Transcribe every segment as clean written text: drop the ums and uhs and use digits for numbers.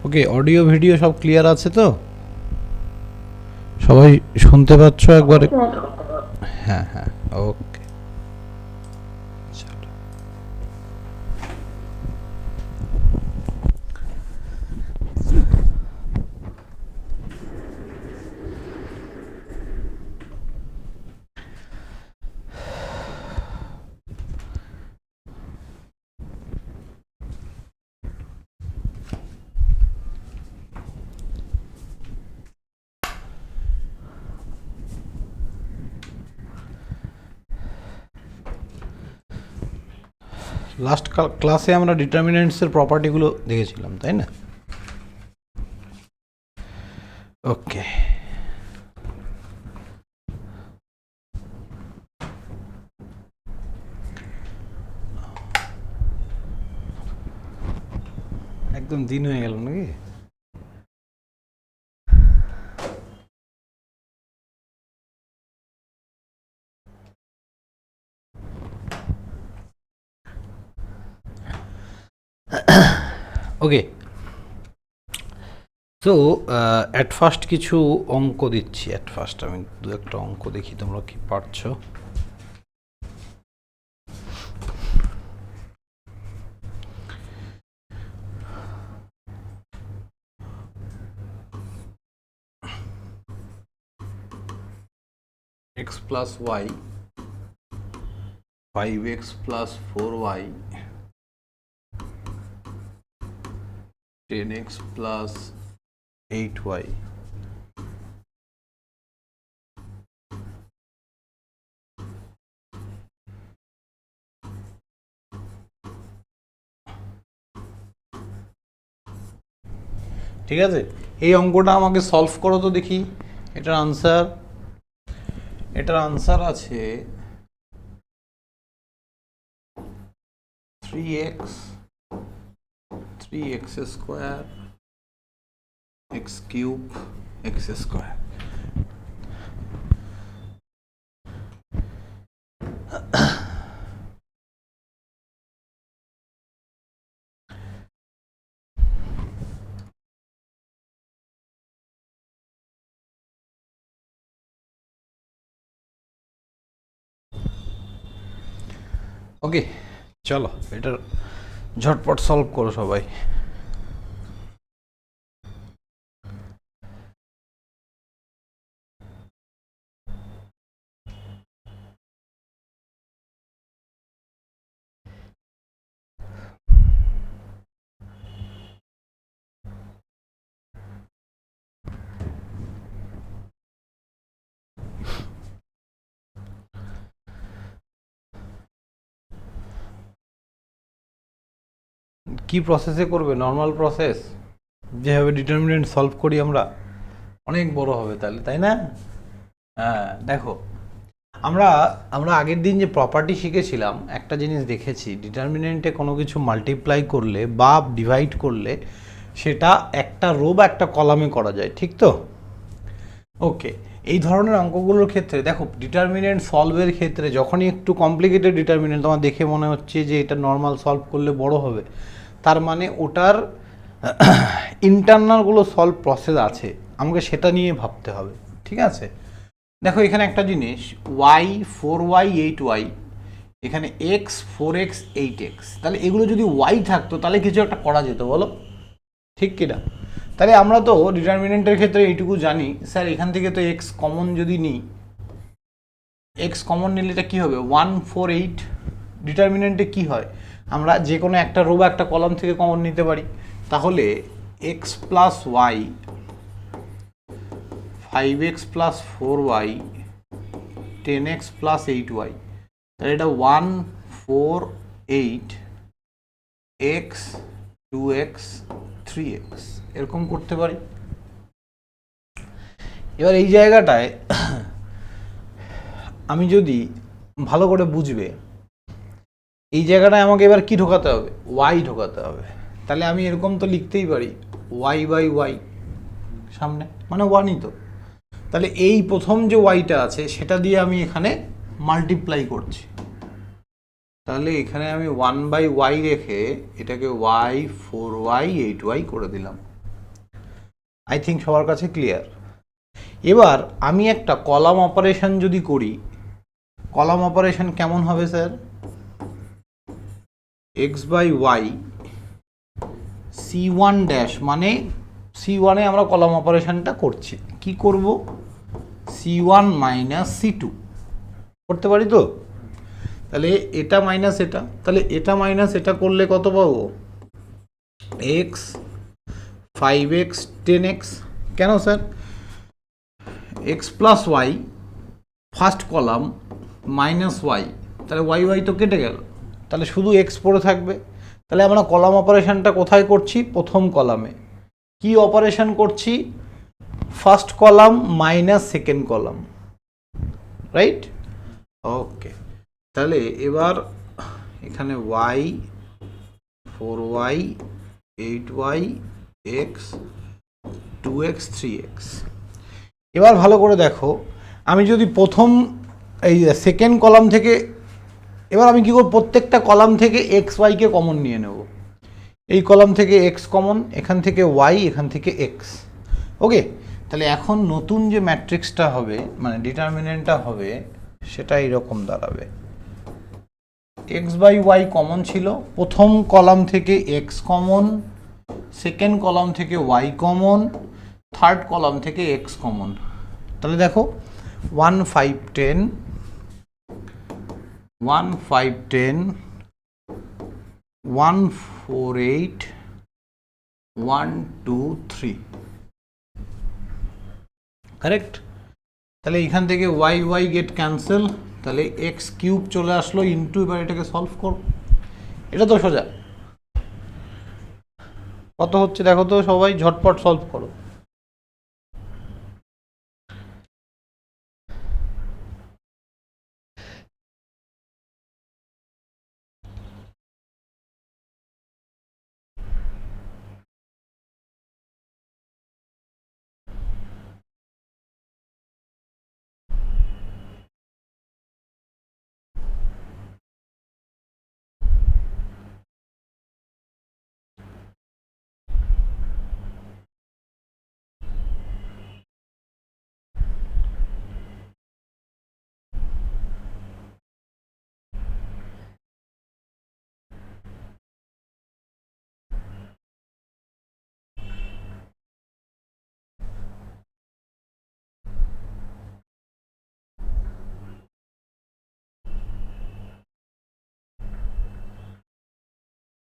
ওকে, audio video সব clear আছে তো? সবাই শুনতে পাচ্ছ একবারে? হ্যাঁ হ্যাঁ, ওকে। লাস্ট ক্লাসে আমরা ডিটারমিনেন্টসের প্রপার্টিগুলো দেখেছিলাম, তাই না? ওকে, একদম দিন হয়ে গেল নাকি? ওকে, তো অ্যাট ফার্স্ট কিছু অঙ্ক দিচ্ছি। অ্যাট ফার্স্ট আমি দু একটা অঙ্ক দেখি তোমরা কি পারছো। x plus y 5x plus 4y 10x plus 8y। ঠিক আছে, এই অঙ্কটা আমাকে সলভ করো তো দেখি। এটার আনসার আছে 3x square x cube x square. Okay, চলো এটার ঝটপট সলভ করো সবাই। কি প্রসেসে করবে? নর্মাল প্রসেস যেভাবে ডিটারমিনেন্ট সলভ করি আমরা, অনেক বড় হবে তাহলে, তাই না? হ্যাঁ, দেখো আমরা আগের দিন যে প্রপার্টি শিখেছিলাম, একটা জিনিস দেখেছি, ডিটারমিনেন্টে কোনো কিছু মাল্টিপ্লাই করলে বা ডিভাইড করলে সেটা একটা রো বা একটা কলামে করা যায়, ঠিক তো? ওকে, এই ধরনের অঙ্কগুলোর ক্ষেত্রে দেখো, ডিটারমিনেন্ট সলভের ক্ষেত্রে যখনই একটু কমপ্লিকেটেড ডিটারমিনেন্ট তোমার দেখে মনে হচ্ছে যে এটা নর্মাল সলভ করলে বড় হবে, তার মানে ওটার ইন্টারনালগুলো সলভ প্রসেস আছে, আমাকে সেটা নিয়ে ভাবতে হবে। ঠিক আছে, দেখো এখানে একটা জিনিস, y 4y 8y, এখানে x 4x 8x, তাহলে এগুলো যদি y থাকতো তাহলে কিছু একটা করা যেত, বলো ঠিক কিনা? তাহলে আমরা তো ডিটারমিনেন্টের ক্ষেত্রে এইটুকু জানি, স্যার এখান থেকে তো x কমন যদি নিই, x কমন নিলে এটা কী হবে? 1 4 8। ডিটারমিনেন্টে কি হয়, আমরা যে কোনো একটা রো বা একটা কলাম থেকে কমন নিতে পারি। তাহলে x plus y 5x plus 4y 10x plus 8y, তাহলে এটা 1 4 8 x 2x 3x এরকম করতে পারি। এবার এই জায়গাটায় আমি যদি ভালো করে বুঝবে, এই জায়গাটায় আমাকে এবার কি ঢোকাতে হবে? y ঢোকাতে হবে। তাহলে আমি এরকম তো লিখতেই পারি y বাই y সামনে, মানে 1ই তো। তাহলে এই প্রথম যে ওয়াইটা আছে সেটা দিয়ে আমি এখানে মাল্টিপ্লাই করছি, তাহলে এখানে আমি 1 বাই ওয়াই রেখে এটাকে y 4y 8y করে দিলাম। আই থিঙ্ক সবার কাছে ক্লিয়ার। এবার আমি একটা কলাম অপারেশন যদি করি, কলাম অপারেশন কেমন হবে sir? X by y c one dash, মানে সি ওয়ানে আমরা কলাম অপারেশনটা করছি, কি করব? C one minus c two করতে পারি তো? তাহলে এটা মাইনাস এটা, তাহলে এটা মাইনাস এটা করলে কত পাবো? X 5x 10x। কেন স্যার? X plus y first column minus y, তাহলে ওয়াই ওয়াই তো কেটে গেল, তাহলে শুধু এক্স পড়ে থাকবে। তাহলে আমরা কলাম অপারেশনটা কোথায় করছি? প্রথম কলামে। কি অপারেশন করছি? First column minus second column, right? Okay, তাহলে এবার এখানে Y 4y 8y x 2x 3x। এবার ভালো করে দেখো, আমি যদি প্রথম এই সেকেন্ড কলাম থেকে, এবার আমি কি করব? প্রত্যেকটা কলাম থেকে এক্স ওয়াইকে কমন নিয়ে নেব। এই কলাম থেকে এক্স কমন, এখান থেকে ওয়াই, এখান থেকে এক্স। ওকে, তাহলে এখন নতুন যে ম্যাট্রিক্সটা হবে, মানে ডিটারমিনেন্টটা হবে, সেটা এইরকম দাঁড়াবে। এক্স বাই ওয়াই কমন ছিল, প্রথম কলাম থেকে এক্স কমন, সেকেন্ড কলাম থেকে ওয়াই কমন, থার্ড কলাম থেকে এক্স কমন। তাহলে দেখো 1 5 10 1 5 10 1 4 8 1 2 3, কারেক্ট? তাহলে এখান থেকে ওয়াই ওয়াই গেট ক্যান্সেল, তাহলে এক্স কিউব চলে আসলো ইন্টু, এবার এটাকে সলভ করো। এটা তো সোজা। কত হচ্ছে দেখো তো সবাই, ঝটপট সলভ করো।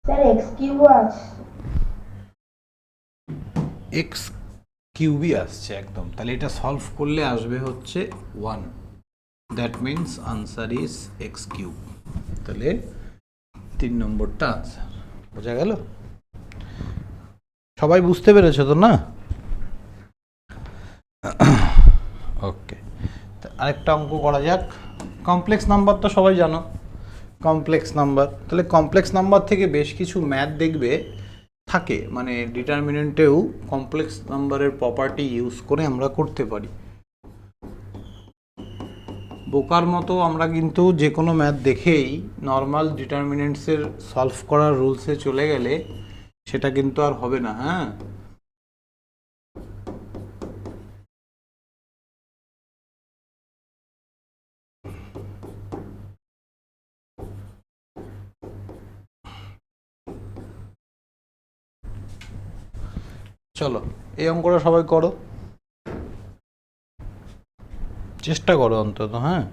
স্যার এক্স কিউব আছে। এক্স কিউবই আসছে একদম। তাহলে এটা সলভ করলে আসবে হচ্ছে 1, that means answer is x cube. তাহলে 3 নম্বরটা আনসার। বোঝা গেল? সবাই বুঝতে পেরেছো তো না? ওকে, আরেকটা অঙ্ক করা যাক। কমপ্লেক্স নাম্বার তো সবাই জানো, কমপ্লেক্স নাম্বার। তাহলে কমপ্লেক্স নাম্বার থেকে বেশ কিছু ম্যাথ দেখবে থাকে, মানে ডিটারমিনেন্টেও কমপ্লেক্স নাম্বারের প্রপার্টি ইউজ করে আমরা করতে পারি। বোকার মতো আমরা কিন্তু যে কোনো ম্যাথ দেখেই নর্মাল ডিটারমিনেন্টসের সলভ করার রুলসে চলে গেলে সেটা কিন্তু আর হবে না। হ্যাঁ, চলো এই অঙ্কটা সবাই করো, চেষ্টা করো অন্তত। হ্যাঁ,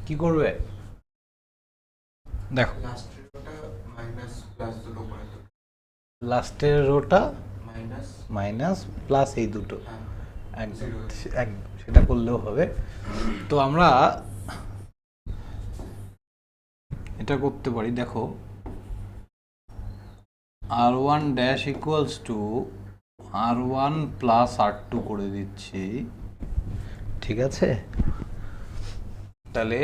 কি করবে দেখো লাস্টের ওটা মাইনাস প্লাস দুটো করে দেবো লাস্টের রোটা মাইনাস মাইনাস প্লাস এই দুটো হ্যাঁ একদম Zero. একদম সেটা করলেও হবে। তো আমরা এটা করতে পারি, দেখো r1 dash equals to r1 plus r2 করে দিচ্ছি, ঠিক আছে? তাহলে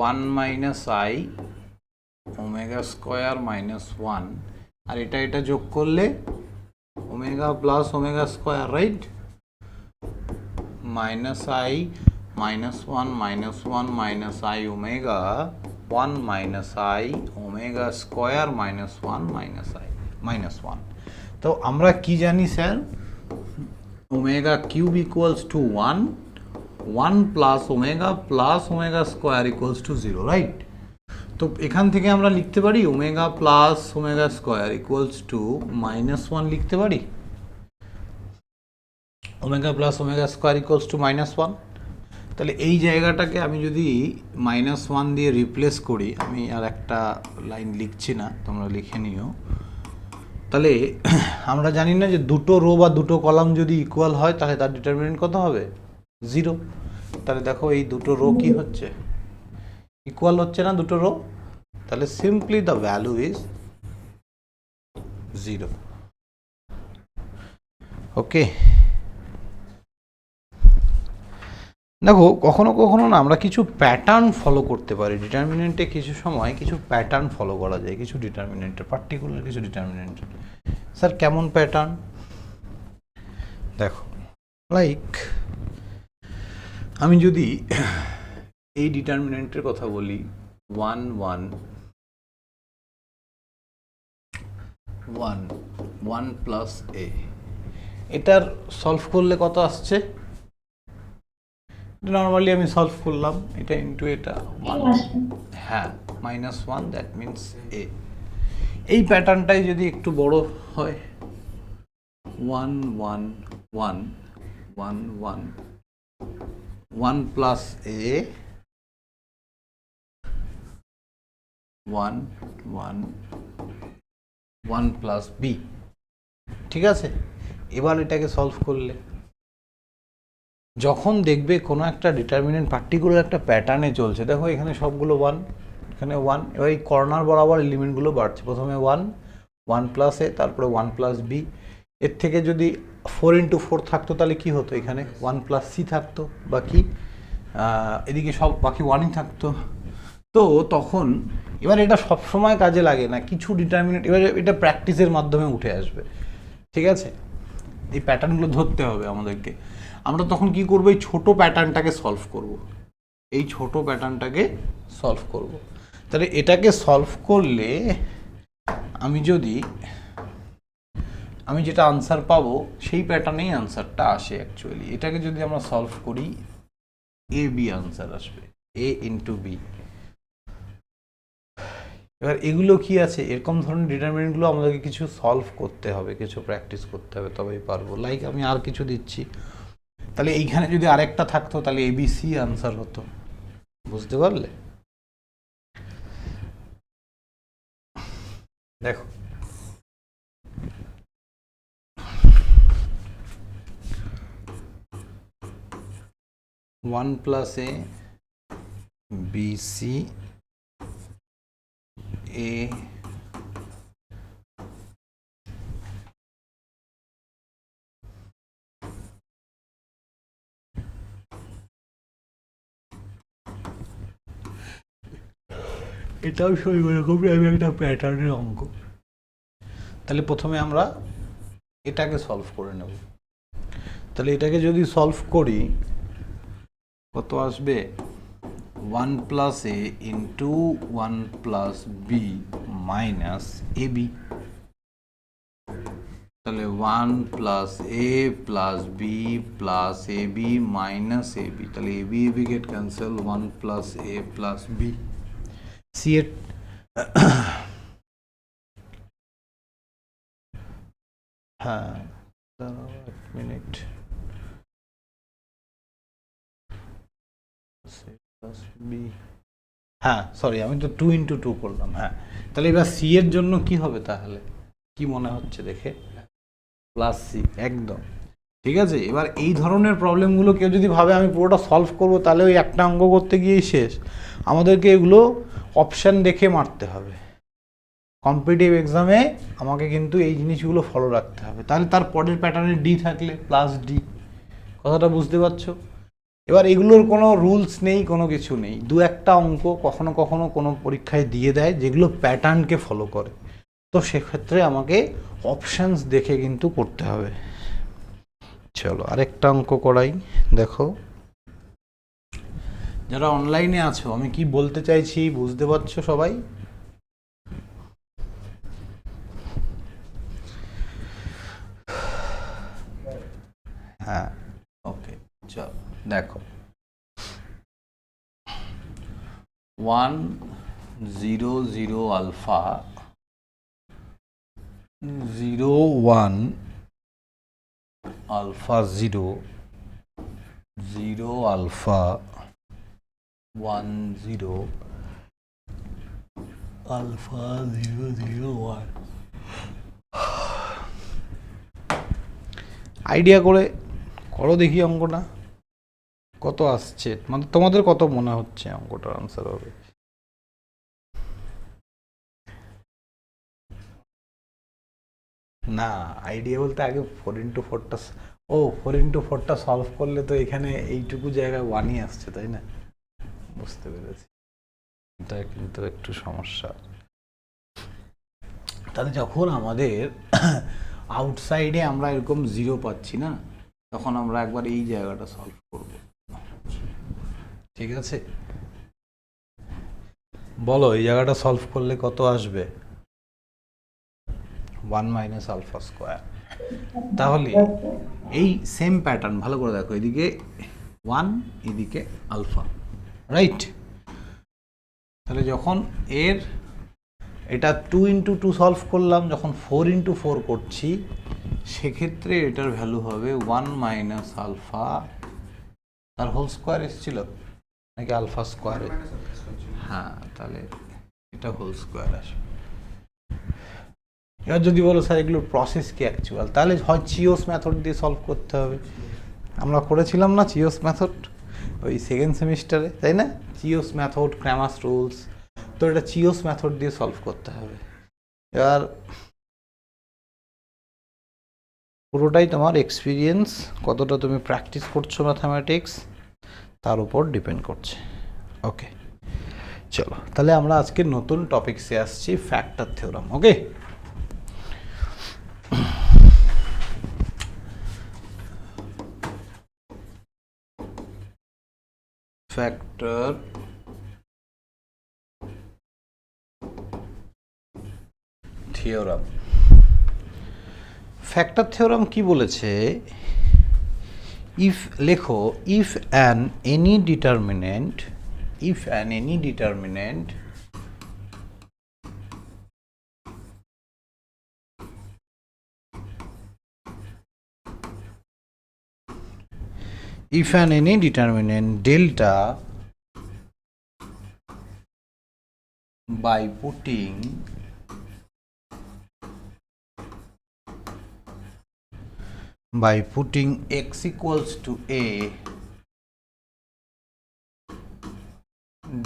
1 minus I omega square minus 1, আর এটা যোগ করলে omega plus omega square, right? Minus I minus 1 minus 1 minus I omega 1 minus I omega square minus 1 minus I minus 1। তো আমরা কি জানি sir, omega cube equals to 1, 1 plus omega square equals to 0, right? তো এখান থেকে আমরা লিখতে পারি omega plus omega square equals to minus 1 লিখতে পারি, omega plus omega square equals to minus 1। তাহলে এই জায়গাটাকে আমি যদি মাইনাস 1 দিয়ে রিপ্লেস করি, আমি আর একটা লাইন লিখছি না, তোমরা লিখে নিও। তাহলে আমরা জানি না যে দুটো রো বা দুটো কলাম যদি ইকুয়াল হয় তাহলে তার ডিটারমিনেন্ট কত হবে, 0। তাহলে দেখো এই দুটো রো কি হচ্ছে, ইকুয়াল হচ্ছে না দুটো রো, তাহলে সিম্পলি দ্য ভ্যালু ইজ 0। ওকে, দেখো কখনো কখনো না আমরা কিছু প্যাটার্ন ফলো করতে পারি ডিটারমিনেন্টে, কিছু সময় কিছু প্যাটার্ন ফলো করা যায় কিছু ডিটারমিনেন্টের, পার্টিকুলার কিছু ডিটারমিনেন্টের। স্যার কেমন প্যাটার্ন? দেখো লাইক আমি যদি এই ডিটারমিনেন্টের কথা বলি 1 1 1 1 প্লাস এ, এটার সলভ করলে কত আসছে? নর্মালি আমি সলভ করলাম এটা ইন্টু এটা 1, হ্যাঁ মাইনাস 1, দ্যাট মিনস এ। এই প্যাটার্নটাই যদি একটু বড় হয় 1 1 1 1 1 1 প্লাস এ 1 1 1 প্লাস বি, ঠিক আছে? এবার এটাকে সলভ করলে যখন দেখবে কোনো একটা ডিটারমিনেন্ট পার্টিকুলার একটা প্যাটার্নে চলছে, দেখো এখানে সবগুলো 1, এখানে 1, এবার এই কর্নার বরাবর এলিমেন্টগুলো বাড়ছে, প্রথমে 1 1 প্লাস এ, তারপরে 1 প্লাস বি। এর থেকে যদি 4 ইন্টু 4 থাকতো তাহলে কি হতো, এখানে 1 প্লাস সি থাকতো, বাকি এদিকে সব বাকি 1ই থাকতো। তো তখন এবার এটা সবসময় কাজে লাগে না, কিছু ডিটারমিনেন্ট এবার এটা প্র্যাকটিসের মাধ্যমে উঠে আসবে, ঠিক আছে? এই প্যাটার্নগুলো ধরতে হবে আমাদেরকে। আমরা তখন কি করব, এই ছোট প্যাটার্নটাকে সলভ করব, এই ছোট প্যাটার্নটাকে সলভ করব। তাহলে এটাকে সলভ করলে আমি যেটা আনসার পাবো সেই প্যাটার্নেই আনসারটা আসে অ্যাকচুয়ালি। এটাকে যদি আমরা সলভ করি এ বি আনসার আসবে, এ ইন্টু বি। এবার এগুলো কি আছে, এরকম ধরনের ডিটারমিনেন্টগুলো আমাদেরকে কিছু সলভ করতে হবে, কিছু প্র্যাকটিস করতে হবে, তবেই পারবো। লাইক আমি আর কিছু দিচ্ছি, তাহলে এইখানে যদি আরেকটা থাকতো তাহলে এবিসি আনসার হতো, বুঝতে পারলে? দেখো ওয়ান প্লাস এ বিসি এ এটাও সই রকমই আমি একটা প্যাটার্নের অঙ্ক। তাহলে প্রথমে আমরা এটাকে সলভ করে নেব। তাহলে এটাকে যদি সলভ করি কত আসবে, 1 plus A into 1 plus B minus A B. তাহলে 1 plus A plus B plus A B minus A B, তাহলে A B gate cancel, 1 plus A plus B. C এর হ্যাঁ দাঁড়াও এক মিনিট, প্লাস বি হ্যাঁ সরি, আমি তো 2 × 2 করলাম। হ্যাঁ, তাহলে এবার সি এর জন্য কি হবে তাহলে, কি মনে হচ্ছে দেখে? প্লাস সি, একদম ঠিক আছে। এবার এই ধরনের প্রবলেমগুলো কেউ যদি ভাবে আমি পুরোটা সলভ করব, তাহলে ওই একটা অঙ্ক করতে গিয়েই শেষ। আমাদেরকে এগুলো অপশান দেখে মারতে হবে। কম্পিটিটিভ এক্সামে আমাকে কিন্তু এই জিনিসগুলো ফলো রাখতে হবে, তাহলে তার পরের প্যাটার্নে ডি থাকলে প্লাস ডি। কথাটা বুঝতে পারছো? এবার এগুলোর কোনো রুলস নেই, কোনো কিছু নেই। দু একটা অঙ্ক কখনো কখনো কোনো পরীক্ষায় দিয়ে দেয় যেগুলো প্যাটার্নকে ফলো করে, তো সেক্ষেত্রে আমাকে অপশানস দেখে কিন্তু করতে হবে। চলো আরেকটা অঙ্ক করাই, দেখো। যারা অনলাইনে আছো, আমি কি বলতে চাইছি বুঝতে পারছো সবাই? হ্যাঁ, ওকে, চলো দেখো। 1 0 0 alpha 0 1 alpha 0 0 alpha 1 0 alpha 0 0 1। Idea করে করো দেখি অঙ্কটা কত আসছে, মানে তোমাদের কত মনে হচ্ছে অঙ্কটার আনসার হবে? না, আইডিয়া বলতে আগে 4 × 4টা, ও 4 × 4টা সলভ করলে তো এখানে এইটুকু জায়গায় 1ই আসছে, তাই না? বুঝতে পেরেছি, এটা কিন্তু একটু সমস্যা। তাহলে যখন আমাদের আউটসাইডে আমরা এরকম 0 পাচ্ছি না, তখন আমরা একবার এই জায়গাটা সলভ করব, ঠিক আছে? বলো এই জায়গাটা সলভ করলে কত আসবে? 1 - আলফা স্কোয়ার। তাহলে এই সেম প্যাটার্ন ভালো করে দেখো, এদিকে 1 এদিকে আলফা, রাইট? তাহলে যখন এটা 2 × 2 সলভ করলাম, যখন 4 × 4 করছি, সেক্ষেত্রে এটার ভ্যালু হবে 1 - আলফা তার হোল স্কোয়ার এসেছিল নাকি আলফা স্কোয়ারে? হ্যাঁ, তাহলে এটা হোল স্কোয়ার আসবে। এবার যদি বলো স্যার এগুলোর প্রসেস কি অ্যাকচুয়াল, তাহলে হয় চিওস মেথড দিয়ে সলভ করতে হবে। আমরা করেছিলাম না চিওস মেথড ওই সেকেন্ড সেমিস্টারে, তাই না? চিওস মেথড, ক্র্যামার্স রুলস, তো এটা চিওস মেথড দিয়ে সলভ করতে হবে। এবার পুরোটাই তোমার এক্সপিরিয়েন্স, কতটা তুমি প্র্যাকটিস করছো ম্যাথামেটিক্স তার উপর ডিপেন্ড করছে। ওকে, চলো তাহলে আমরা আজকে নতুন টপিকসে আসছি, ফ্যাক্টর থিওরাম। ওকে, ফ্যাক্টর থিওরাম। ফ্যাক্টর থিওরাম কি বলেছে? ইফ লেখো, if an any determinant delta by putting x equals to a,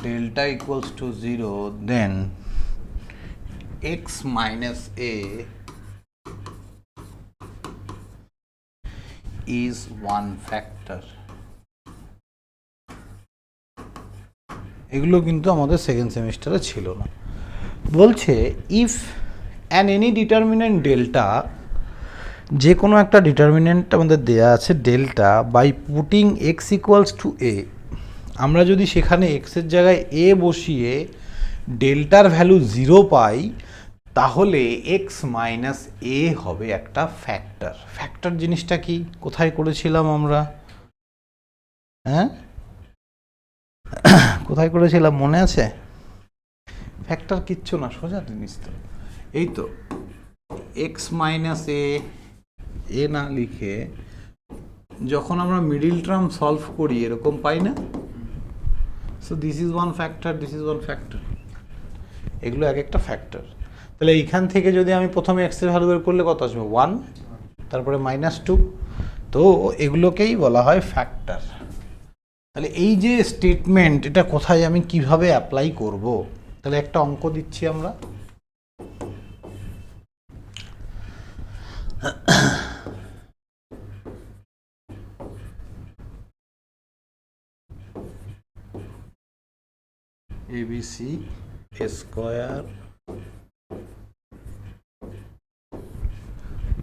delta equals to 0, then x minus a is one factor. এগুলো কিন্তু আমাদের সেকেন্ড সেমিস্টারে ছিল না। বলছে if an any determinant delta, যে কোনো একটা ডিটারমিনেন্ট আমাদের দেয়া আছে delta, by putting x equals to a, আমরা যদি সেখানে এক্সের জায়গায় এ বসিয়ে ডেল্টার ভ্যালু 0 পাই, তাহলে এক্স মাইনাস এ হবে একটা ফ্যাক্টর। ফ্যাক্টর জিনিসটা কি, কোথায় করেছিলাম আমরা? হ্যাঁ, কোথায় করেছিলাম মনে আছে? ফ্যাক্টর কিচ্ছু না, সোজা জিনিস তো, এই তো এক্স মাইনাস এ না লিখে যখন আমরা মিডিল টার্ম সলভ করি এরকম পাই না, so this is one factor, this is one factor, এগুলো এক একটা ফ্যাক্টর। তাহলে এইখান থেকে যদি আমি প্রথমে এক্সের ভ্যালু বের করলে কত আসবে 1, তারপরে -2, তো এগুলোকেই বলা হয় ফ্যাক্টর। তাহলে এই যে স্টেটমেন্ট, এটা কোথায় আমি কিভাবে অ্যাপ্লাই করব? তাহলে একটা অঙ্ক দিচ্ছি আমরা। ABC স্কয়ার,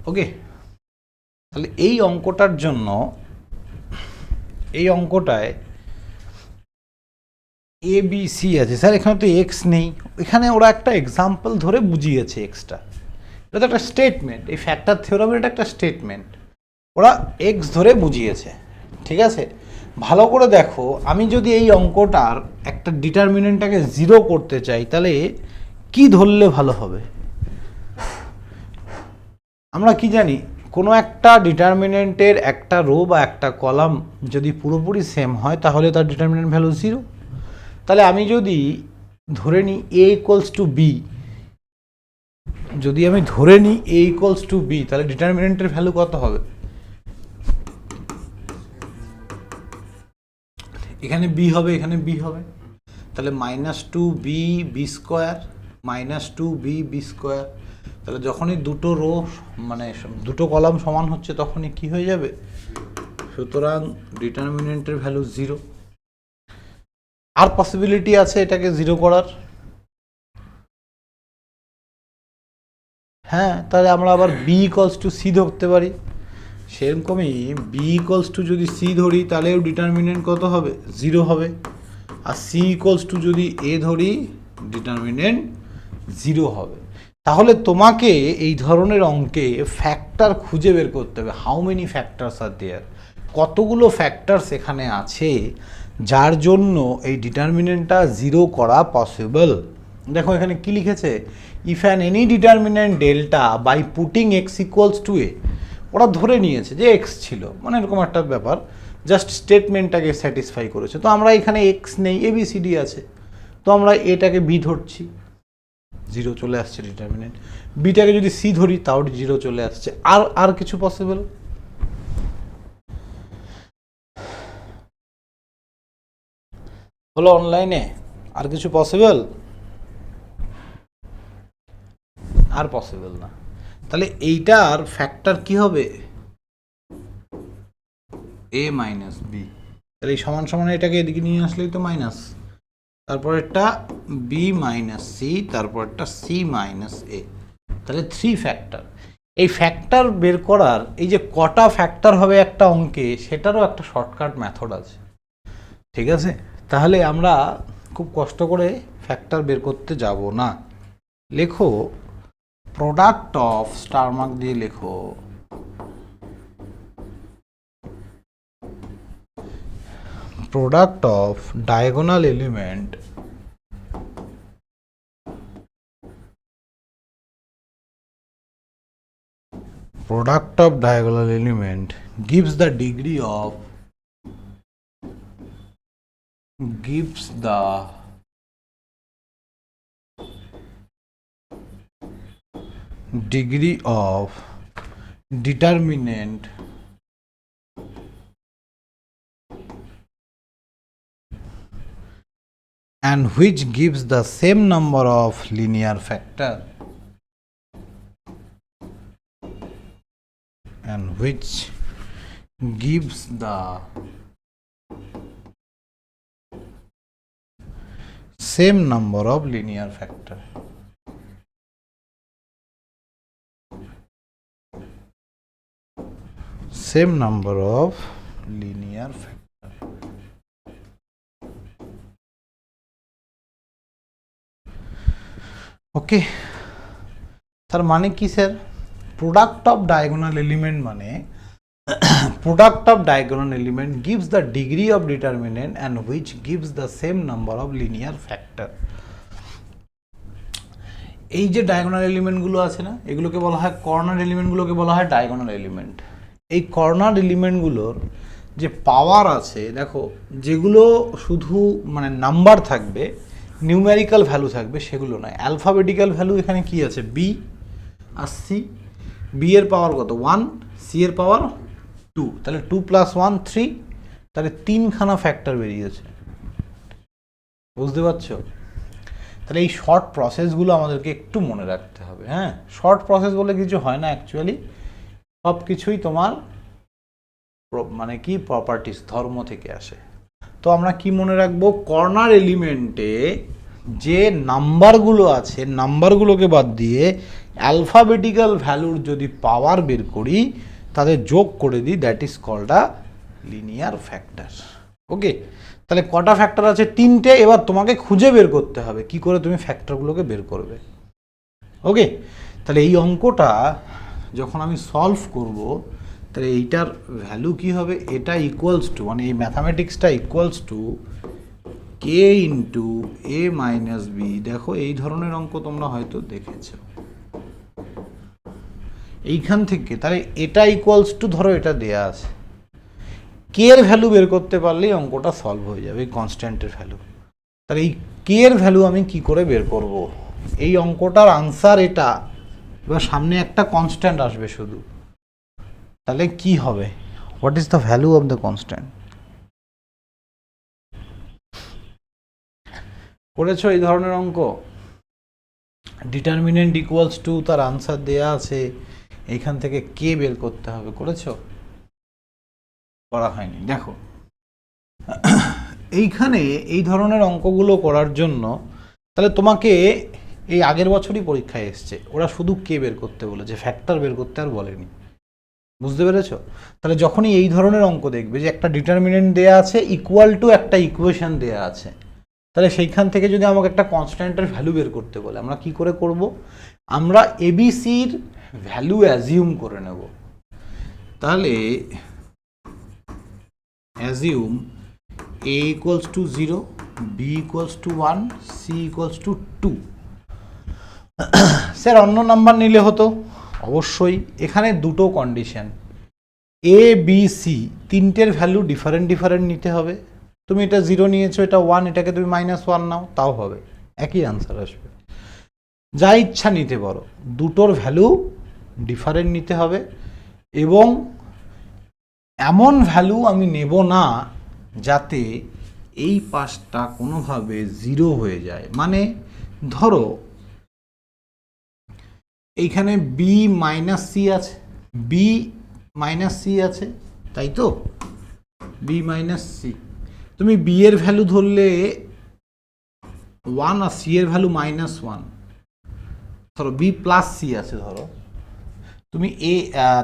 ওকে। তাহলে এই অঙ্কটার জন্য, এই অঙ্কটায় ABC আছে স্যার, এখানে তো এক্স নেই। এখানে ওরা একটা এক্সাম্পল ধরে বুঝিয়েছে এক্সটা, এটা তো একটা স্টেটমেন্ট, এই ফ্যাক্টর থিওরামের এটা একটা স্টেটমেন্ট, ওরা এক্স ধরে বুঝিয়েছে, ঠিক আছে। ভালো করে দেখো, আমি যদি এই অঙ্কটার একটা ডিটারমিনেন্টটাকে 0 করতে চাই, তাহলে কি ধরলে ভালো হবে? আমরা কি জানি, কোনো একটা ডিটারমিনেন্টের একটা রো বা একটা কলাম যদি পুরোপুরি সেম হয় তাহলে তার ডিটারমিনেন্ট ভ্যালু 0। তাহলে আমি যদি ধরে নিই a = b, যদি আমি ধরে নিই a = b, তাহলে ডিটারমিনেন্টের ভ্যালু কত হবে? এখানে b হবে, এখানে b হবে, তাহলে -2b b², -2b b²। তাহলে যখনই দুটো রো মানে দুটো কলাম সমান হচ্ছে তখনই কি হয়ে যাবে? সুতরাং ডিটারমিনেন্টের ভ্যালু 0। আর পসিবিলিটি আছে এটাকে 0 করার, হ্যাঁ, তাহলে আমরা আবার b = c ধরতে পারি। সেরকমই b = যদি c ধরি তাহলেও ডিটারমিনেন্ট কত হবে? 0 হবে। আর c = যদি a ধরি, ডিটারমিনেন্ট 0 হবে। তাহলে তোমাকে এই ধরনের অঙ্কে ফ্যাক্টর খুঁজে বের করতে হবে। হাউ মেনি ফ্যাক্টরস আর দেয়ার, কতগুলো ফ্যাক্টরস এখানে আছে যার জন্য এই ডিটারমিনেন্টটা 0 করা পসিবল। দেখো এখানে কি লিখেছে, if an any determinant delta by putting x = a, ওরা ধরে নিয়েছে যে x ছিল, মানে এরকম একটা ব্যাপার, জাস্ট স্টেটমেন্টটাকে স্যাটিসফাই করেছে। তো আমরা এখানে x নেই, ABCD আছে, তো আমরা এটাকে b ধরছি, 0 চলে আসছে ডিটারমিনেন্ট। বিটাকে যদি c ধরি তাও 0 চলে আসছে। আর কিছু পসিবল? হলো অনলাইনে, আর কিছু পসিবল? আর পসিবল না। তাহলে এইটার ফ্যাক্টর কি হবে? a - b। তাহলে এই সমান সমান এটাকে এদিকে নিয়ে আসলেই তো মাইনাস, তারপর একটা b - c, তারপর একটা c - a, তাহলে 3 ফ্যাক্টর। এই ফ্যাক্টর বের করার, এই যে কটা ফ্যাক্টর হবে একটা অঙ্কে, সেটারও একটা শর্টকাট মেথড আছে, ঠিক আছে। তাহলে আমরা খুব কষ্ট করে ফ্যাক্টর বের করতে যাব না। লেখো প্রোডাক্ট অফ, স্টার মার্ক দিয়ে লেখো, product of diagonal element gives the degree of determinant and which gives the same number of linear factor, and which gives the same number of linear factor. Same number of linear factor. ওকে, তার মানে কি sir? Product off diagonal element মানে product of diagonal element gives the degree of determinant and which gives the same number of linear factor. এই যে diagonal এলিমেন্টগুলো আছে না, এগুলোকে বলা হয় কর্নার এলিমেন্টগুলোকে বলা হয় ডায়াগোনাল এলিমেন্ট। এই কর্নার এলিমেন্টগুলোর যে পাওয়ার আছে, দেখো যেগুলো শুধু মানে নাম্বার থাকবে, নিউমেরিক্যাল ভ্যালু থাকবে, সেগুলো নয়। অ্যালফাবেটিক্যাল ভ্যালু এখানে কি আছে, বি আর সি। বি এর পাওয়ার কত, 1, সি এর পাওয়ার 2, তাহলে 2 + 1 3, তাহলে 3খানা ফ্যাক্টর বেরিয়েছে। বুঝতে পারছো? তাহলে এই শর্ট প্রসেসগুলো আমাদেরকে একটু মনে রাখতে হবে। হ্যাঁ, শর্ট প্রসেস বলে কিছু হয় না অ্যাকচুয়ালি, সব কিছুই তোমার মানে কি প্রপার্টিস, ধর্ম থেকে আসে। তো আমরা কি মনে রাখবো, কর্নার এলিমেন্টে যে নাম্বারগুলো আছে, নাম্বারগুলোকে বাদ দিয়ে অ্যালফাবেটিক্যাল ভ্যালুর যদি পাওয়ার বের করি, তাদের যোগ করে দিই, that is called a linear factor. Okay, তাহলে কটা ফ্যাক্টর আছে, 3টে। এবার তোমাকে খুঁজে বের করতে হবে কি করে তুমি ফ্যাক্টরগুলোকে বের করবে। ওকে, তাহলে এই অঙ্কটা যখন আমি সলভ করব, তাহলে এইটার ভ্যালু কি হবে, এটা ইকুয়ালস টু, মানে এই ম্যাথামেটিক্সটা equals to K into A minus B. দেখো এই ধরনের অঙ্ক তোমরা হয়তো দেখেছো এইখান থেকে। তাহলে এটা ইকুয়ালস টু, ধরো এটা দেয়া আছে, কে এর ভ্যালু বের করতে পারলেই অঙ্কটা সলভ হয়ে যাবে, এই কনস্ট্যান্টের ভ্যালু। তাহলে এই কে এর ভ্যালু আমি কি করে বের করব, এই অঙ্কটার আনসার এটা। এবার সামনে একটা কনস্ট্যান্ট আসবে শুধু, তাহলে কি হবে, what is the value of the constant. করেছো এই ধরনের অঙ্ক, ডিটারমিনেন্ট ইকুয়ালস টু, তার আনসার দেয়া আছে, এইখান থেকে কে বের করতে হবে, করেছো? করা হয়নি। দেখো এইখানে এই ধরনের অঙ্কগুলো করার জন্য তাহলে তোমাকে এই আগের বছরই পরীক্ষায় এসছে, ওরা শুধু কে বের করতে বলেছে, ফ্যাক্টর বের করতে আর বলেনি। বুঝতে পেরেছো? তাহলে যখনই এই ধরনের অঙ্ক দেখবে যে একটা ডিটারমিনেন্ট দেয়া আছে ইকুয়াল টু একটা ইকুয়েশন দেয়া আছে, তাহলে সেইখান থেকে যদি আমাকে একটা কনস্ট্যান্টের ভ্যালু বের করতে বলে, আমরা কি করে করব, আমরা এবিসির ভ্যালু অ্যাজিউম করে নেব। তাহলে assume a equals to 0, b equals to 1, c equals to 2। Sir অন্য নাম্বার নিলে হতো, অবশ্যই। এখানে দুটো কন্ডিশন, এ বি সি তিনটের ভ্যালু ডিফারেন্ট ডিফারেন্ট নিতে হবে। তুমি এটা 0 নিয়েছো, এটা 1, এটাকে তুমি -1 নাও, তাও হবে, একই আনসার আসবে। যা ইচ্ছা নিতে পারো, দুটোর ভ্যালু ডিফারেন্ট নিতে হবে, এবং এমন ভ্যালু আমি নেব না যাতে এই পাশটা কোনোভাবে 0 হয়ে যায়। মানে ধরো এইখানে বি মাইনাস সি আছে, বি মাইনাস সি আছে, তাই তো, বি মাইনাস সি। তুমি বি এর ভ্যালু ধরলে 1 আর সি এর ভ্যালু -1। ধরো বি প্লাস সি আছে, ধরো তুমি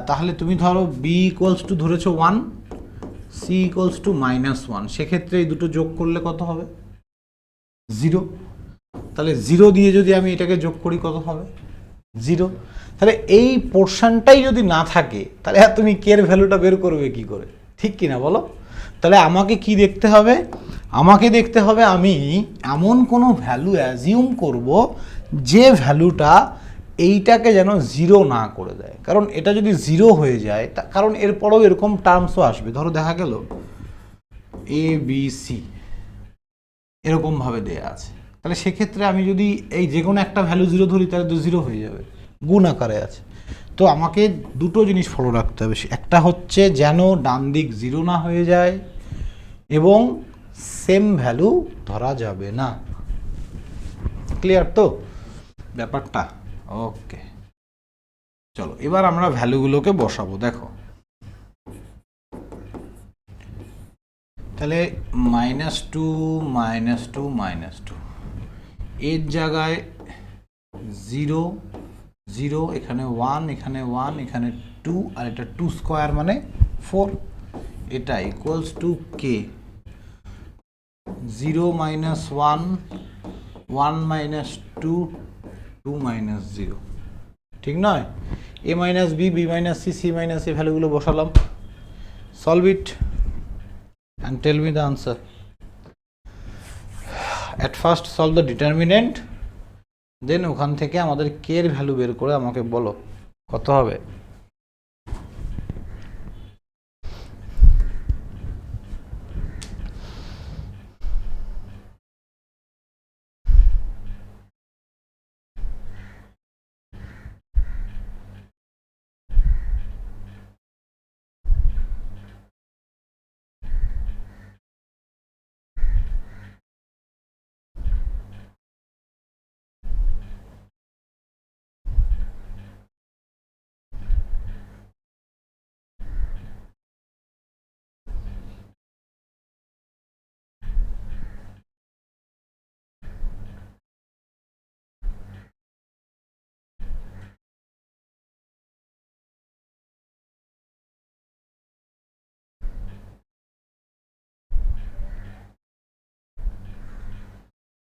তাহলে তুমি ধরো বি ইকুয়ালস টু ধরেছো 1, সি ইকুয়ালস টু -1। সেক্ষেত্রে এই দুটো যোগ করলে কত হবে, 0। তাহলে 0 দিয়ে যদি আমি এটাকে যোগ করি কত হবে, 0। তাহলে এই পোর্শনটাই যদি না থাকে, তাহলে আর তুমি কে এর ভ্যালুটা বের করবে কি করে, ঠিক কি না বলো? তাহলে আমাকে কি দেখতে হবে, আমাকে দেখতে হবে আমি এমন কোনো ভ্যালু অ্যাজিউম করব যে ভ্যালুটা এইটাকে যেন 0 না করে দেয়। কারণ এটা যদি 0 হয়ে যায়, কারণ এরপরেও এরকম টার্মসও আসবে। ধরো দেখা গেল এ বি সি এরকমভাবে দেয়া আছে, তাহলে সেক্ষেত্রে আমি যদি এই যে কোনো একটা ভ্যালু 0 ধরি, তাহলে তো 0 হয়ে যাবে, গুণ আকারে আছে। তো আমাকে দুটো জিনিস ফলো রাখতে হবে, একটা হচ্ছে যেন ডান দিক 0 না হয়ে যায়, এবং সেম ভ্যালু ধরা যাবে না। ক্লিয়ার তো ব্যাপারটা? ওকে, চলো এবার আমরা ভ্যালুগুলোকে বসাবো। দেখো তাহলে -2 -2 -2 এর জায়গায় 0 0, এখানে 1, এখানে 1, এখানে 2, আর এটা 2 স্কোয়ার মানে 4। এটা ইকুয়ালস টু কে 0 - 1, 1 - 2, 2 - 0, ঠিক নয়? a minus B, B minus C, C minus A ভ্যালুগুলো বসালাম। Solve it and tell me the answer. At first solve the determinant, then ওখান থেকে আমাদের k এর ভ্যালু বের করে আমাকে বলো কত হবে।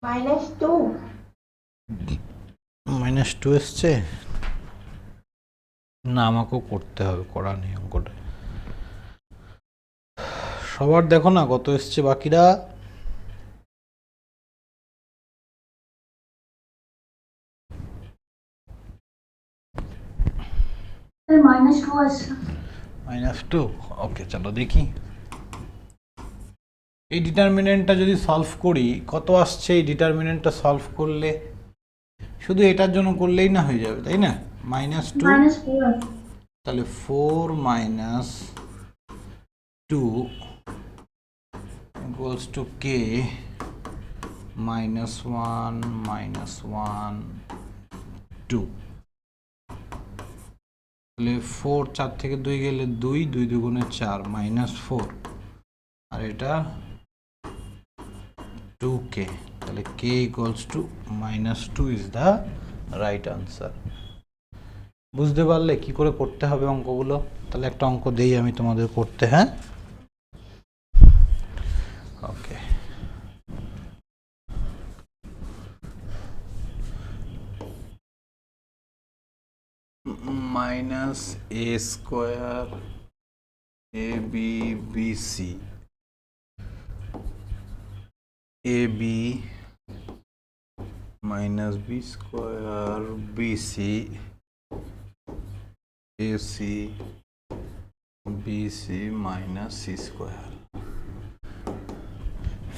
-2. -2 এসছে না, আমাকেও করতে হবে, করা নেই অঙ্কটা। সবার দেখো না কত এসছে বাকিরা। -2 আছে। -2, ওকে চলো দেখি। এই ডিটারমিনেন্টটা যদি সলভ করি কত আসছে? এই ডিটারমিনেন্টটা সলভ করলে শুধু এটার জন্য করলেই না হয়ে যাবে, তাই না? -2, -4 আছে। তাহলে 4 - 2 equals to k -1 -1 2। তাহলে 4, 4 থেকে 2 গেলে 2, 2 দুগুণে 4, -4, আর এটা 2k। তাহলে k equals to -2 is the right answer। বুঝতে পারলে কি করে করতে হবে অঙ্কগুলো? তাহলে একটা অঙ্ক দেই আমি তোমাদের করতে, হ্যাঁ? ওকে, -a² abc ab -b² bc ac bc -c²।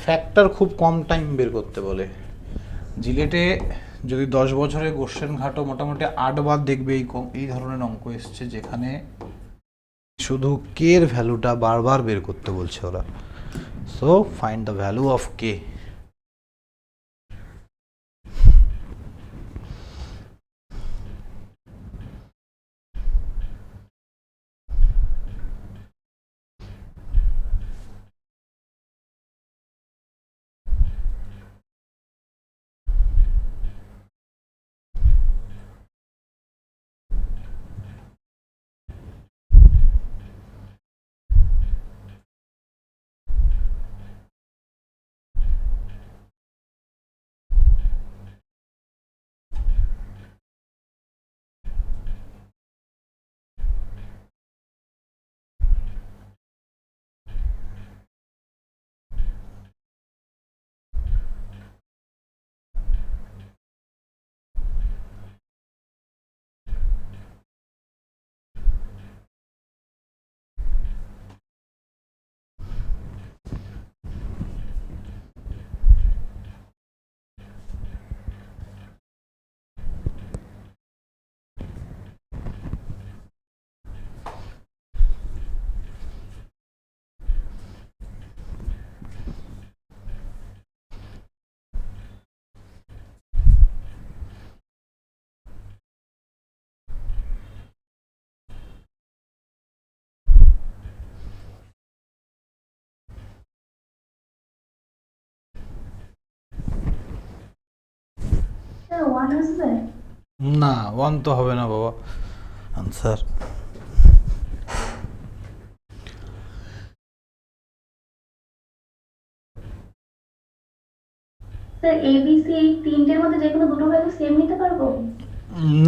Factor খুব কম টাইম বের করতে বলে। জিলেটে যদি 10 বছরের কোশ্চেন ঘাটো, মোটামুটি 8 বার দেখবে এই ধরনের অঙ্ক এসছে যেখানে শুধু কে এর ভ্যালুটা বারবার বের করতে বলছে ওরা। So find the value of K. Sir 1 আসবে? না, 1 তো হবে না বাবা আনসার। স্যার ABC এই তিনটের মধ্যে যে কোনো দুটো ভ্যালু সেম নিতে পারবো?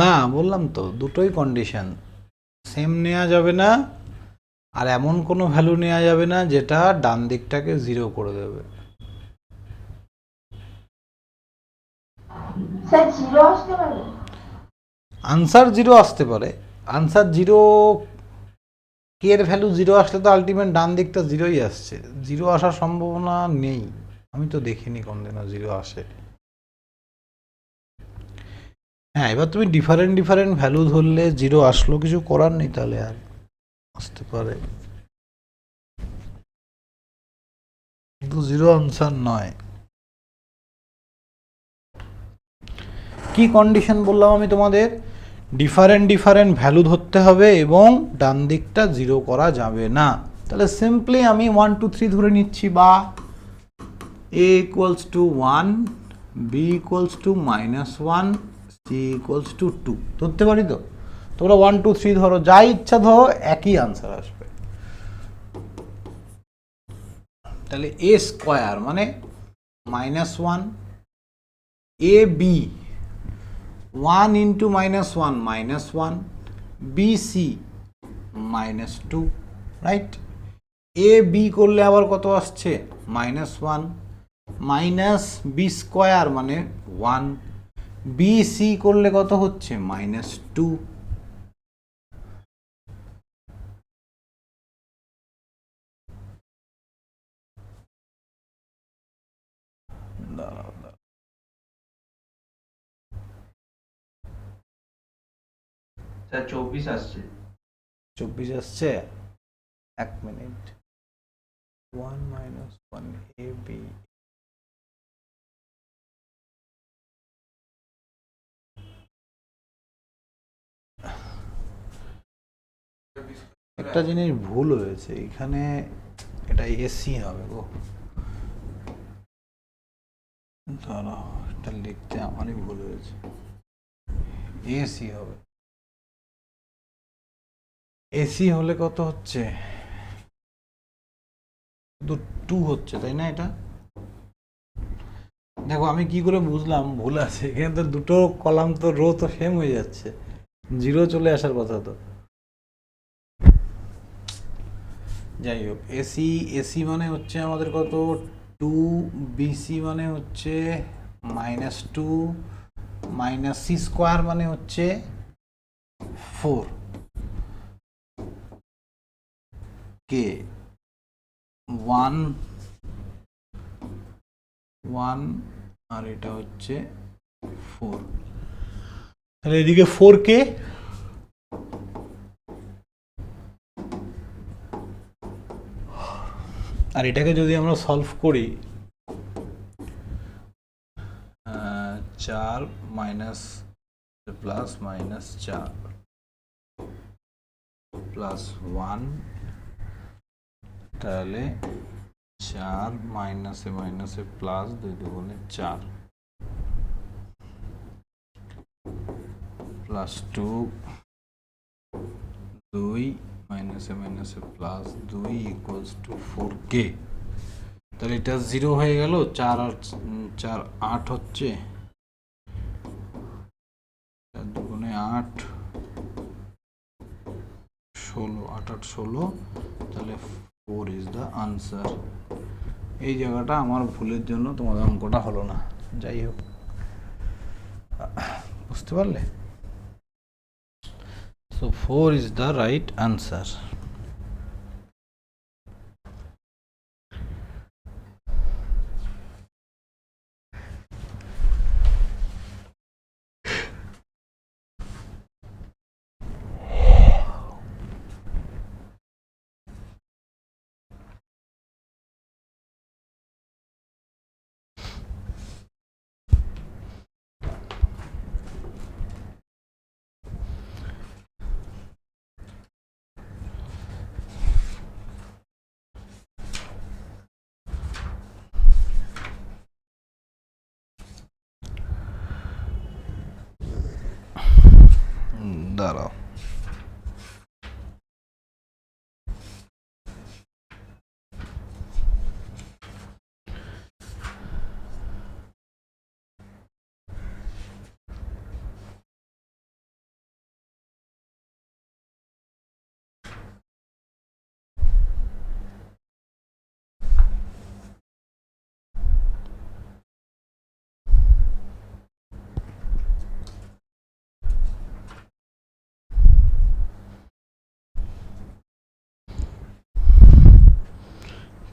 না, বললাম তো দুটোই কন্ডিশন। সেম নেওয়া যাবে না, আর এমন কোনো ভ্যালু নেওয়া যাবে না যেটা ডান দিকটাকে 0 করে দেবে। স্যার 0 আসতে পারে? আনসার 0 আসতে পারে। আনসার 0, কে এর ভ্যালু 0 আসলে তো আলটিমেট ডান দিকটা 0ই আসছে। 0 আসার সম্ভাবনা নেই, আমি তো দেখিনি কোনদিনও 0 আসে। হ্যাঁ, এবার তুমি ডিফারেন্ট ভ্যালু ধরলে 0 আসলো, কিছু করার নেই, তাহলে আর আসতে পারে, কিন্তু 0 আনসার নয়। কি কন্ডিশন বললাম আমি তোমাদের? ডিফারেন্ট ভ্যালু ধরতে হবে এবং ডান দিকটা 0 করা যাবে না। তাহলে সিম্পলি আমি 1 2 3 ধরে নিচ্ছি, বা a equals to 1, b equals to -1, c equals to 2 ধরতে পারি তো? তোমরা 1 2 3 ধরো, যা ইচ্ছা ধরো, একই আনসার আসবে। তাহলে a স্কোয়ার মানে -1 A B 1 into -1 -1, B C -2, right? A B করলে আবার কত আসছে? -1 মাইনাস বি স্কোয়ার মানে 1, বি সি করলে কত হচ্ছে? -2। স্যার 24 আসছে। 24 আসছে, 1 মিনিট। 1 - 1 এ বি একটা জিনিস ভুল হয়েছে এখানে, এটা এসি হবে গো। দাঁড়াও, এটা লিখতে আমারই ভুল হয়েছে, এসি হবে। এসি হলে কত হচ্ছে? 2 হচ্ছে, তাই না? এটা দেখো আমি কি করে বুঝলাম ভুল আছে, এখানে তো দুটো কলাম তো রো তো সেম হয়ে যাচ্ছে, 0 চলে আসার কথা তো। যাই হোক, এসি এসি মানে হচ্ছে আমাদের কত? 2, বিসি মানে হচ্ছে -2, মাইনাস সি স্কোয়ার মানে হচ্ছে 4, কে 1 1 আর এটা হচ্ছে 4, তাহলে এদিকে 4কে আর এটাকে যদি আমরা সলভ করি, 4 মাইনাস প্লাস -4 প্লাস 1, তাহলে 4 মাইনাসে মাইনাসে প্লাস 2 দুগুণে 4 প্লাস 2 2 মাইনাসে মাইনাসে প্লাস 2 ইকুয়ালস টু 4কে। তাহলে এটা 0 হয়ে গেল, 4 আর 4 8 হচ্ছে, 4 দুগুণে 8 16, 8 8 16, তাহলে 4 ইজ দ্য আনসার। এই জায়গাটা আমার ভুলের জন্য তোমাদের অঙ্কটা হলো না, যাই হোক, বুঝতে পারলে? So 4 is the right answer. দাঁড়াও,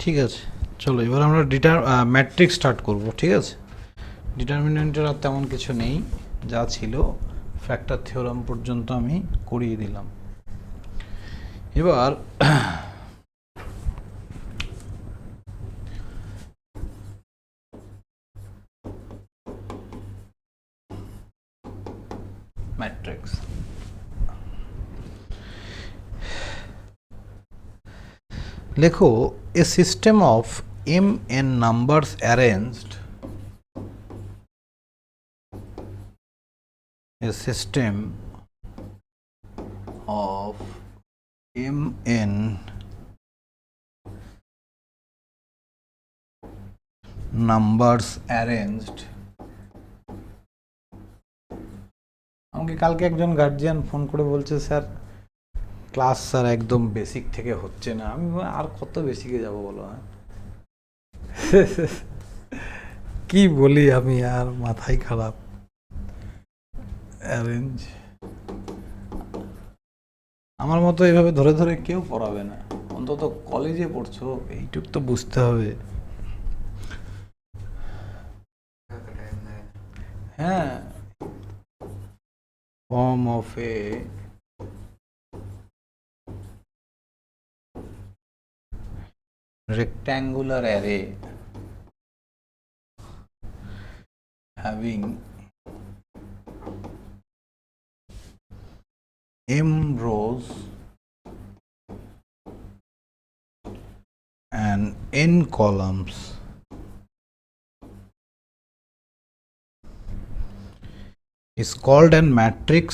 ঠিক আছে, চলো এবার আমরা ম্যাট্রিক্স স্টার্ট করব, ঠিক আছে? ডিটারমিনেন্টের আর তেমন কিছু নেই, যা ছিল ফ্যাক্টর থিওরাম পর্যন্ত আমি করিয়ে দিলাম। এবার ম্যাট্রিক্স, লেখো a system of mn numbers arranged, a system of mn numbers arranged আমাকে কালকে একজন গার্জিয়ান ফোন করে বলছে স্যার ক্লাস স্যার একদম বেসিক থেকে হচ্ছে না। আমি বললাম, আর কত বেসিকে যাব বলো, হ্যাঁ? কি বলি আমি, আর মাথায় খারাপ। অ্যারেঞ্জ আমার মতো এভাবে ধরে ধরে কেউ পড়াবে না, অন্তত কলেজে পড়ছো এইটুক তো বুঝতে হবে। টাইম নেয়। হ্যাঁ, form of a rectangular array having m rows and n columns is called an matrix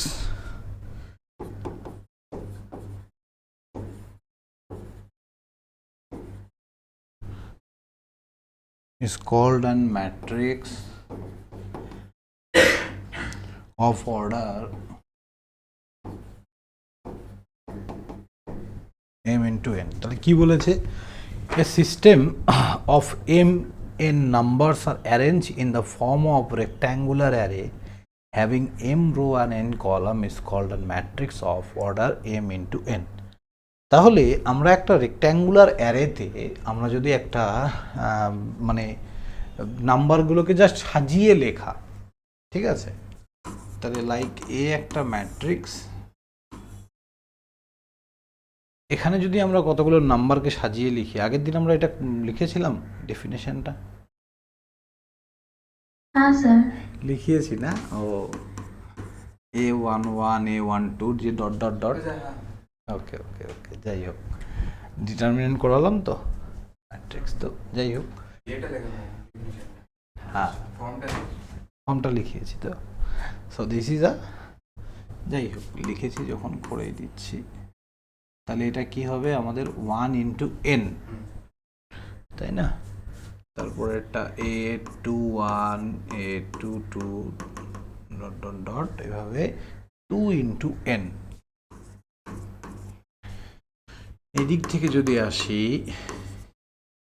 of order m into n। তাহলে কি বলেছে, a system of m n numbers are arranged in the form of rectangular array having m row and n column is called a matrix of order m into n। তাহলে আমরা একটা rectangular অ্যারেতে আমরা যদি একটা মানে নাম্বারগুলোকে জাস্ট সাজিয়ে লেখা, ঠিক আছে, তাহলে লাইক এ একটা ম্যাট্রিক্স, এখানে যদি আমরা কতগুলো নাম্বারকে সাজিয়ে লিখি, আগের দিন আমরা এটা লিখেছিলাম ডেফিনেশনটা, হ্যাঁ স্যার। লিখিয়েছি না? ও A11 A12 যে ডট ডট ডট, হ্যাঁ, ওকে ওকে ওকে, যাই হোক ডিটারমিনেন্ট করালাম তো ম্যাট্রিক্স, তো যাই হোক, এটা লেখা হয় definition-টা। হ্যাঁ ফর্মটা লিখিয়েছি তো। সো দিস ইজ আ, যাই হোক লিখেছি যখন করেই দিচ্ছি, তাহলে এটা কি হবে আমাদের 1 ইন্টু এন, তাই না? তারপরে একটা A21 A22 dot dot dot এভাবে 2 ইন্টু এন। এদিক থেকে যদি আসি,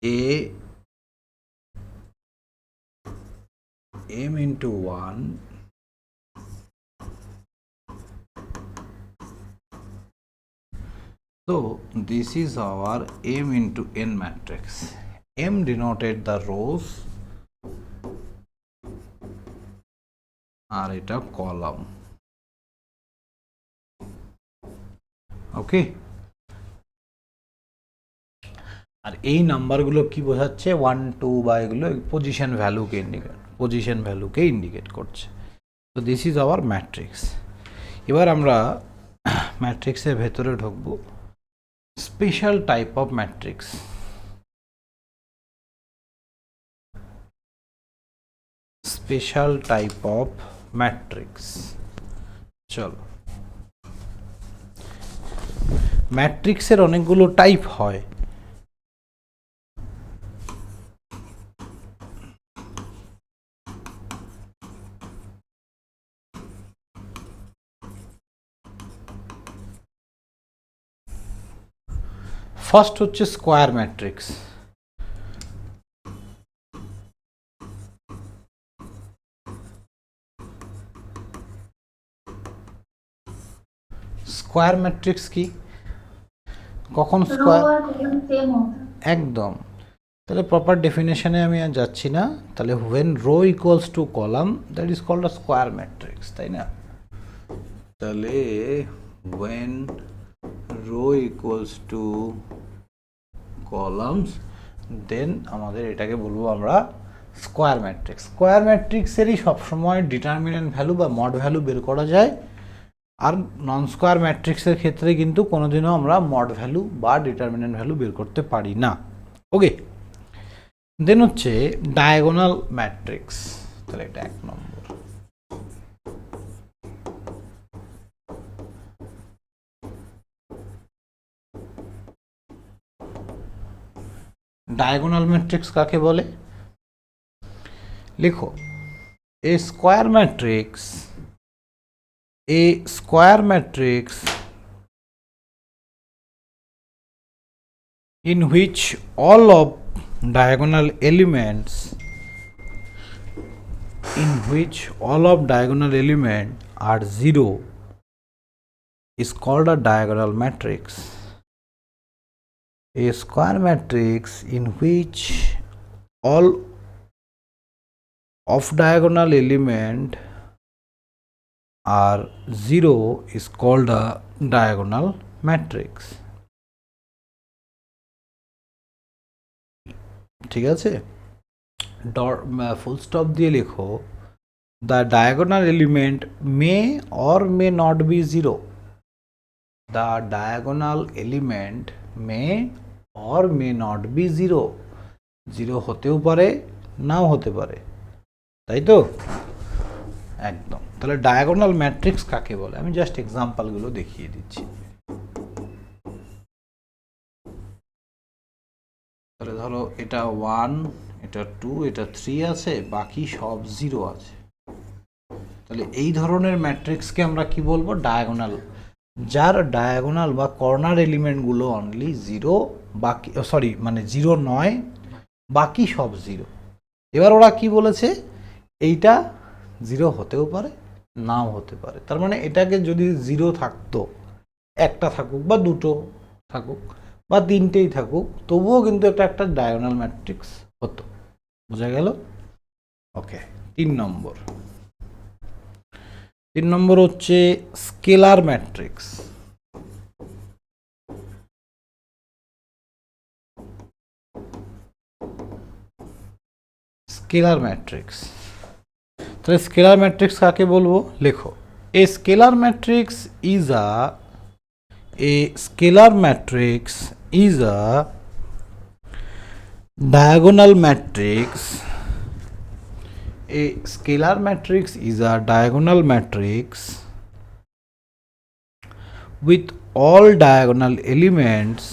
এ m into 1 so this is our m into n matrix. M denoted the rows আর এটা কলাম, ওকে। আর এই নাম্বারগুলো কি বোঝাচ্ছে, 1 2 বা এগুলো পজিশন ভ্যালুকে ইন্ডিকেট করছে। তো দিস ইজ আওয়ার ম্যাট্রিক্স। এবার আমরা ম্যাট্রিক্সের ভেতরে ঢুকবো, special type of matrix. Special type of matrix, চলো। ম্যাট্রিক্সের অনেকগুলো টাইপ হয়, ফার্স্ট হচ্ছে স্কোয়ার ম্যাট্রিক্স। স্কোয়ার ম্যাট্রিক্স কি, কখন রো স্কোয়ার, আর কলাম সেম হতো। একদম। তাহলে প্রপার ডেফিনেশনে আমি আর যাচ্ছি না, তাহলে when row equals to column that is called a square matrix, তাই না? তাহলে when row equals to columns then আমাদের এটাকে বলবো আমরা স্কোয়ার ম্যাট্রিক্স। স্কোয়ার ম্যাট্রিক্সেরই সবসময় ডিটারমিনেন্ট ভ্যালু বা মড ভ্যালু বের করা যায়, আর নন স্কোয়ার ম্যাট্রিক্সের ক্ষেত্রে কিন্তু কোনোদিনও আমরা মড ভ্যালু বা ডিটারমিনেন্ট ভ্যালু বের করতে পারি না, ওকে। দেন হচ্ছে ডায়াগোনাল ম্যাট্রিক্স, তাহলে এটা 1 নম্বর। ডায়াগোনাল ম্যাট্রিক্স কাকে বলে, লিখো, a square matrix a square matrix in which all of diagonal elements are 0 is called a diagonal matrix. A square matrix in which all of diagonal element are 0 is called a diagonal matrix. ঠিক আছে, full stop দিয়ে লেখো the diagonal element may or may not be 0. The diagonal element may or may not be 0. 0 হতেও পারে নাও হতে পারে, তাই তো? একদম। তাহলে ডায়াগোনাল ম্যাট্রিক্স কাকে বলে আমি জাস্ট এক্সাম্পলগুলো দেখিয়ে দিচ্ছি। তাহলে ধরো এটা 1, এটা 2, এটা 3 আছে, বাকি সব 0 আছে। তাহলে এই ধরনের ম্যাট্রিক্সকে আমরা কি বলবো? ডায়াগোনাল। যার ডায়াগোনাল বা কর্নার এলিমেন্টগুলো অনলি 0, বাকি মানে 0 নয়, বাকি সব 0। এবার ওরা কি বলেছে? এইটা 0 হতেও পারে নাও হতে পারে। তার মানে এটাকে যদি 0 থাকতো, একটা থাকুক বা দুটো থাকুক বা তিনটেই থাকুক, তবুও কিন্তু একটা ডায়াগোনাল ম্যাট্রিক্স হতো। বোঝা গেল? ওকে। 3 নম্বর হচ্ছে স্কেলার ম্যাট্রিক্স। স্কেলার ম্যাট্রিক্স, তাহলে স্কেলার ম্যাট্রিক্স কাকে বলবো? লেখো, a scalar matrix is a diagonal matrix. A scalar matrix is a diagonal matrix with all diagonal elements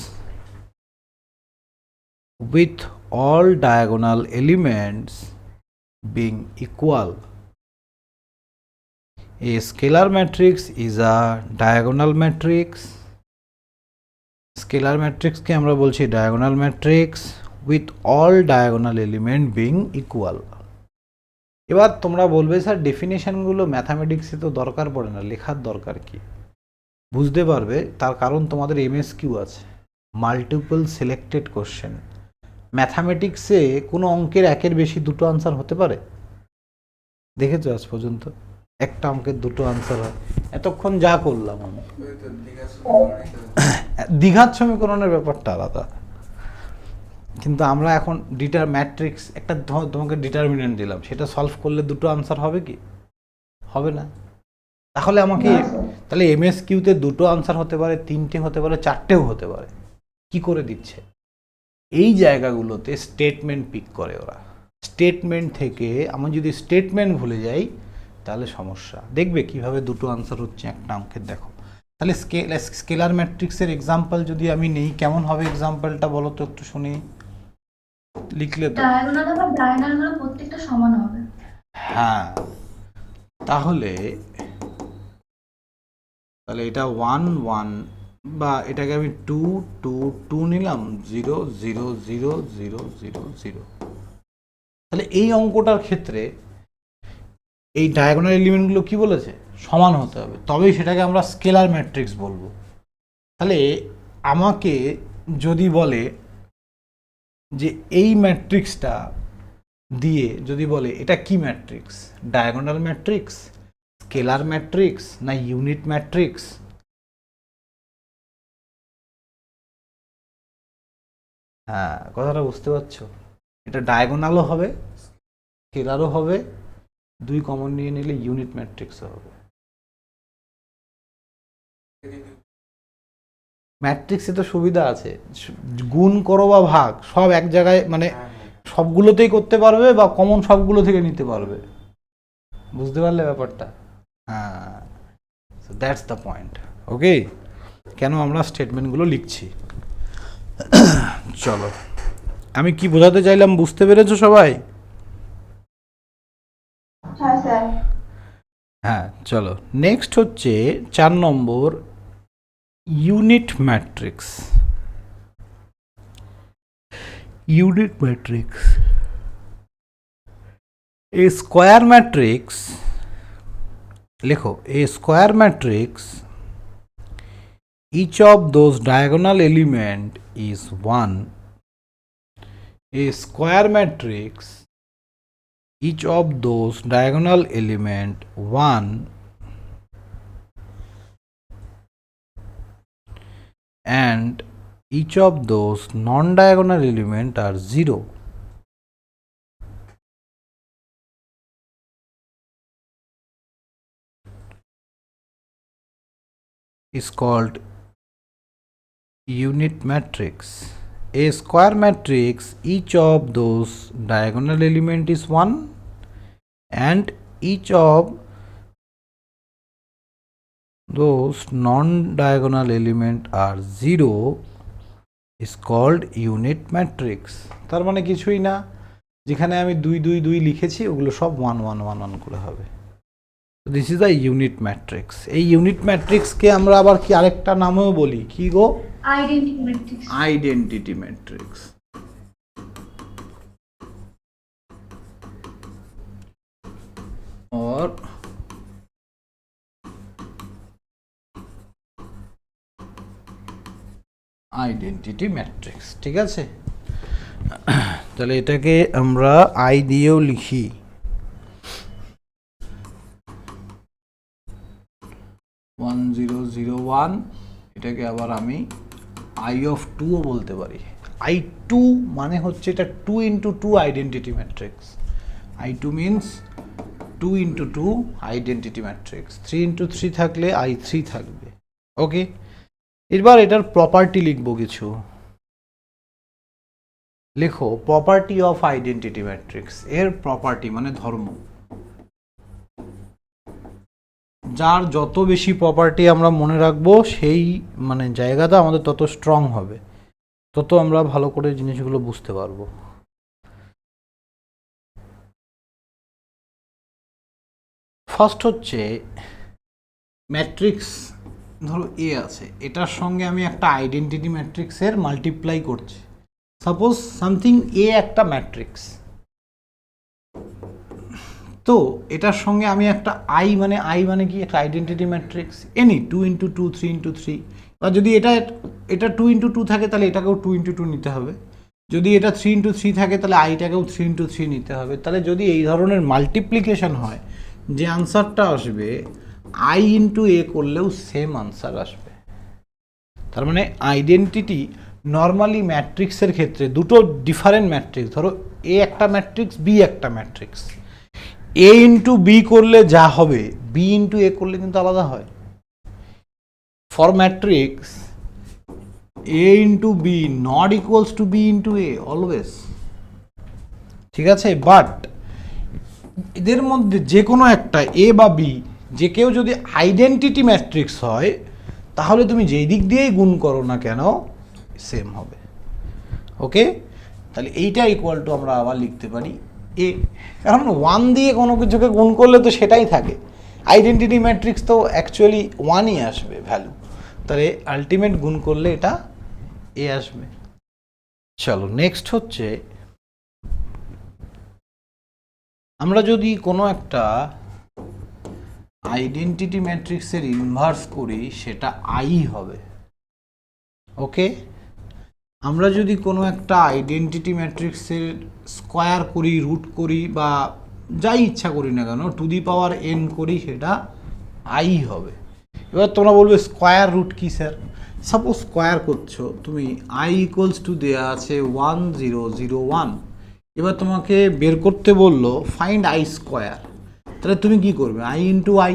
being equal. A scalar matrix is a diagonal matrix. Scalar matrix কে আমরা বলছি diagonal matrix with all diagonal element being equal. এবার তোমরা বলবে sir ডেফিনেশনগুলো ম্যাথামেটিক্সে তো দরকার পড়ে না, লেখার দরকার কি? বুঝতে পারবে, তার কারণ তোমাদের এমএসকিউ আছে, মাল্টিপল সিলেক্টেড কোশ্চেন। ম্যাথামেটিক্সে কোনো অঙ্কের একের বেশি দুটো আনসার হতে পারে? দেখেছো আজ পর্যন্ত? একটা অঙ্কের দুটো আনসার হয়। এতক্ষণ যা করলাম আমি, দ্বিঘাত সমীকরণের ব্যাপারটা আলাদা, কিন্তু আমরা এখন ম্যাট্রিক্স একটা তোমাকে ডিটারমিনেন্ট দিলাম, সেটা সলভ করলে দুটো আনসার হবে কি? হবে না। তাহলে আমাকে তাহলে এমএসকিউতে দুটো আনসার হতে পারে, তিনটে হতে পারে, চারটেও হতে পারে। কি করে দিচ্ছে? এই জায়গাগুলোতে স্টেটমেন্ট পিক করে ওরা। স্টেটমেন্ট থেকে আমি যদি স্টেটমেন্ট ভুলে যাই তাহলে সমস্যা। দেখবে কিভাবে দুটো আনসার হচ্ছে একটা অঙ্কের। দেখো, তাহলে স্কেলার ম্যাট্রিক্সের এক্সাম্পল যদি আমি নেই, কেমন হবে এক্সাম্পলটা বলো তো একটু শুনি। লিখলে তো ডায়াগোনাল বা ডায়াগোনালগুলো প্রত্যেকটা সমান হবে। হ্যাঁ, তাহলে এটা 1 1 বা এটাকে আমি 2 2 2 নিলাম, 0 0 0 0 0 0। তাহলে এই অঙ্কটার ক্ষেত্রে এই ডায়াগোনাল এলিমেন্টগুলো কি বলেছে? সমান হতে হবে, তবেই সেটাকে আমরা স্কেলার ম্যাট্রিক্স বলবো। তাহলে আমাকে যদি বলে যে এই ম্যাট্রিক্সটা দিয়ে যদি বলে এটা কি matrix, diagonal matrix, scalar matrix না ইউনিট ম্যাট্রিক্স? হ্যাঁ, কথাটা বুঝতে পারছো? এটা ডায়াগোনালও হবে, স্কেলারও হবে, দুই কমন নিয়ে নিলে ইউনিট ম্যাট্রিক্সও হবে। ম্যাট্রিক্সে তো সুবিধা আছে, গুণ করো বা ভাগ সব এক জায়গায়, মানে সবগুলোতেই করতে পারবে বা কমন সবগুলো থেকে নিতে পারবে। বুঝতে পারলে ব্যাপারটা? হ্যাঁ, সো দ্যাটস দ্য পয়েন্ট। ওকে, কেন আমরা স্টেটমেন্টগুলো লিখছি? চলো, আমি কি বোঝাতে চাইলাম বুঝতে পেরেছো সবাই? হ্যাঁ স্যার। হ্যাঁ চলো নেক্সট হচ্ছে 4 নম্বর unit matrix. Unit matrix, a square matrix, লেখো a square matrix each of those diagonal element is 1. A square matrix, each of those diagonal element 1 and each of those non-diagonal element are 0. Is called unit matrix. A square matrix, each of those diagonal element is 1 and each of those non-diagonal element are 0 is called unit matrix. তার মানে কিছুই না, যেখানে আমি 2 2 2 লিখেছি ওগুলো সব 1 1 1 1 করে হবে। This is a unit matrix. এই ইউনিট ম্যাট্রিক্সকে আমরা আবার কি আরেকটা নামেও বলি, কি গো? Identity matrix. Identity matrix. और আইডেন্টিটি ম্যাট্রিক্স, ঠিক আছে। তাহলে এটাকে আমরা আই দিয়েও লিখি, 1 0 0 1। এটাকে আবার আমি আই অফ 2 ও বলতে পারি। আই 2 মানে হচ্ছে এটা 2 into 2 identity matrix. I 2 means 2 into 2 identity matrix. 3 into 3 থাকলে আই 3 থাকবে। ওকে, এবার এটার প্রপার্টি লিখবো কিছু। লেখো প্রপার্টি অফ আইডেন্টিটি ম্যাট্রিক্স। এর প্রপার্টি মানে ধর্ম। যার যত বেশি প্রপার্টি আমরা মনে রাখবো সেই মানে জায়গাটা আমাদের তত স্ট্রং হবে, তত আমরা ভালো করে জিনিসগুলো বুঝতে পারবো। ফার্স্ট হচ্ছে ম্যাট্রিক্স, ধরো এ আছে, এটার সঙ্গে আমি একটা আইডেন্টিটি ম্যাট্রিক্সের মাল্টিপ্লাই করছি। সাপোজ সামথিং এ একটা ম্যাট্রিক্স, তো এটার সঙ্গে আমি একটা আই মানে কি একটা identity matrix any 2 into 2 3 into 3। বা যদি এটা 2 ইন্টু 2 থাকে তাহলে এটাকেও 2 ইন্টু 2 নিতে হবে। যদি এটা 3 ইন্টু 3 থাকে তাহলে আইটাকেও 3 ইন্টু 3 নিতে হবে। তাহলে যদি এই ধরনের মাল্টিপ্লিকেশন হয়, যে আনসারটা আসবে আই ইন্টু এ করলেও সেম আনসার আসবে। তার মানে আইডেন্টিটি নর্মালি ম্যাট্রিক্সের ক্ষেত্রে দুটো ডিফারেন্ট ম্যাট্রিক্স, ধরো এ একটা ম্যাট্রিক্স, বি একটা ম্যাট্রিক্স, এ ইন্টু বি করলে যা হবে বি ইন্টু এ করলে কিন্তু আলাদা হয়। For matrix A into B not equals to B into A always, ঠিক আছে। বাট এদের মধ্যে যে কোনো একটা এ বা বি, যে কেউ যদি আইডেন্টিটি ম্যাট্রিক্স হয় তাহলে তুমি যেই দিক দিয়েই গুণ করো না কেন সেম হবে। ওকে, তাহলে এইটা ইকুয়াল টু আমরা আবার লিখতে পারি এ, কারণ 1 দিয়ে কোনো কিছুকে গুণ করলে তো সেটাই থাকে। আইডেন্টিটি ম্যাট্রিক্স তো অ্যাকচুয়ালি 1ই আসবে ভ্যালু, তাহলে আলটিমেট গুণ করলে এটা এ আসবে। চলো নেক্সট হচ্ছে, আমরা যদি কোনো একটা আইডেন্টিটি ম্যাট্রিক্সের ইনভার্স করি সেটা আই হবে। ওকে, আমরা যদি কোনো একটা আইডেন্টিটি ম্যাট্রিক্সের স্কোয়ার করি, রুট করি বা যাই ইচ্ছা করি না কেন, টু দি পাওয়ার এন করি, সেটা আই হবে। এবার তোমরা বলবে স্কোয়ার রুট কি স্যার? সাপোজ স্কোয়ার করছো তুমি, আই ইকুয়ালস টু দেওয়া আছে 1 0 0 1। এবার তোমাকে বের করতে বললো ফাইন্ড আই স্কোয়ার, তাহলে তুমি কি করবে? আই ইন্টু আই,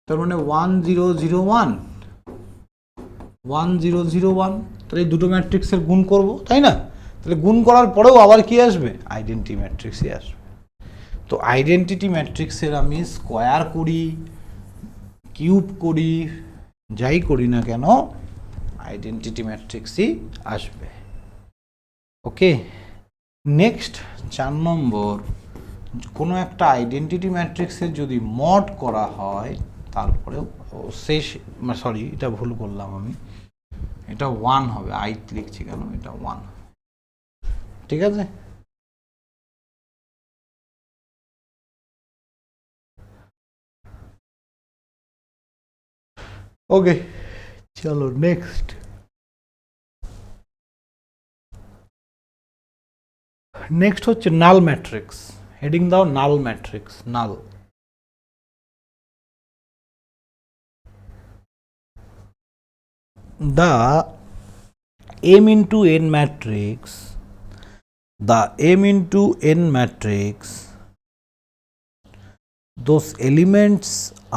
তার মানে 1 0 0 1 1 0 0 1। তাহলে এই দুটো ম্যাট্রিক্সের গুণ করব, তাই না? তাহলে গুণ করার পরেও আবার কি আসবে? আইডেন্টিটি ম্যাট্রিক্সই আসবে। তো আইডেন্টিটি ম্যাট্রিক্সের আমি স্কোয়ার করি, কিউব করি, যাই করি না কেন আইডেন্টিটি ম্যাট্রিক্সই আসবে। ওকে, নেক্সট 4 নম্বর কোনো একটা আইডেন্টিটি ম্যাট্রিক্সের যদি মড করা হয় তারপরেও শেষ, সরি এটা ভুল করলাম আমি, এটা 1 হবে, আই লিখছি কেন, এটা 1, ঠিক আছে। ওকে, চলো নেক্সট। নেক্সট হচ্ছে নাল ম্যাট্রিক্স। হেডিং দাও null matrix, null. The m into n matrix, the m into n matrix, those elements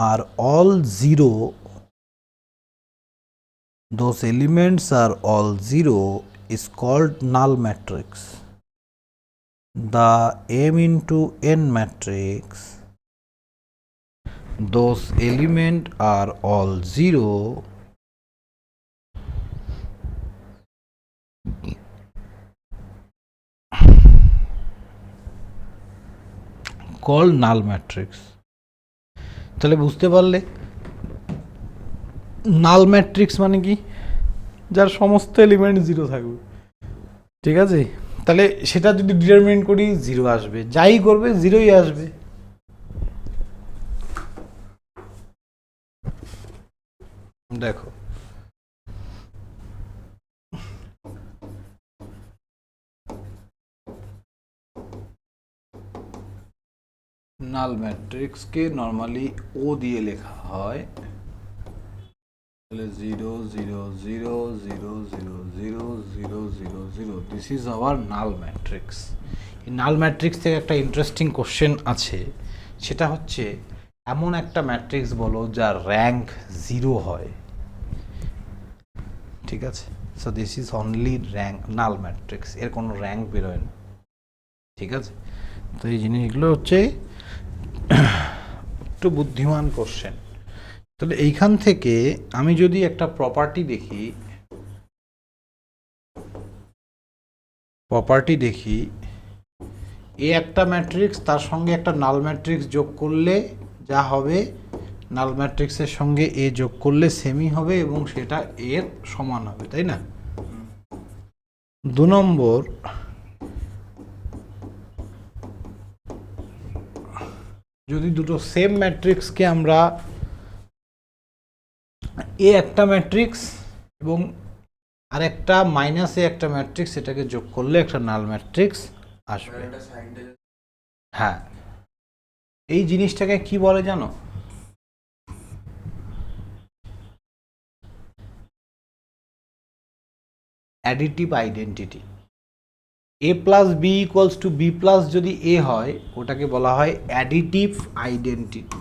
are all zero, those elements are all zero is called null matrix. The m into n matrix, those elements are all zero called null matrix. তাহলে বুঝতে পারলে নাল matrix মানে কি, যার সমস্ত element zero থাকবে, ঠিক আছে। তাহলে সেটা যদি ডিটারমিনেট করি জিরো আসবে, যাই করবে জিরোই আসবে। দেখো নাল ম্যাট্রিক্সকে নর্মালি ও দিয়ে লেখা হয়, তাহলে 0 0 0 0 0 0 0 0 0, this is our null matrix. এই নাল ম্যাট্রিক্স থেকে একটা ইন্টারেস্টিং কোশ্চেন আছে, সেটা হচ্ছে এমন একটা ম্যাট্রিক্স বলো যার র্যাঙ্ক 0 হয়, ঠিক আছে। So this is only rank null matrix, এর কোনো র্যাঙ্ক বেরোয় না, ঠিক আছে। তো এই জিনিসগুলো হচ্ছে একটু বুদ্ধিমান কোশ্চেন। তাহলে এইখান থেকে আমি যদি একটা প্রপার্টি দেখি, এ একটা ম্যাট্রিক্স, তার সঙ্গে একটা নাল ম্যাট্রিক্স যোগ করলে যা হবে, নাল ম্যাট্রিক্সের সঙ্গে এ যোগ করলে সেমই হবে এবং সেটা এর সমান হবে, তাই না। 2 নম্বর, যদি দুটো সেম ম্যাট্রিক্সকে আমরা এ একটা ম্যাট্রিক্স এবং আরেকটা মাইনাস এ একটা ম্যাট্রিক্স, এটাকে যোগ করলে একটা নাল ম্যাট্রিক্স আসবে। হ্যাঁ, এই জিনিসটাকে কি বলে জানো, additive identity. A plus B equals to B plus যদি এ হয়, ওটাকে বলা হয় additive identity.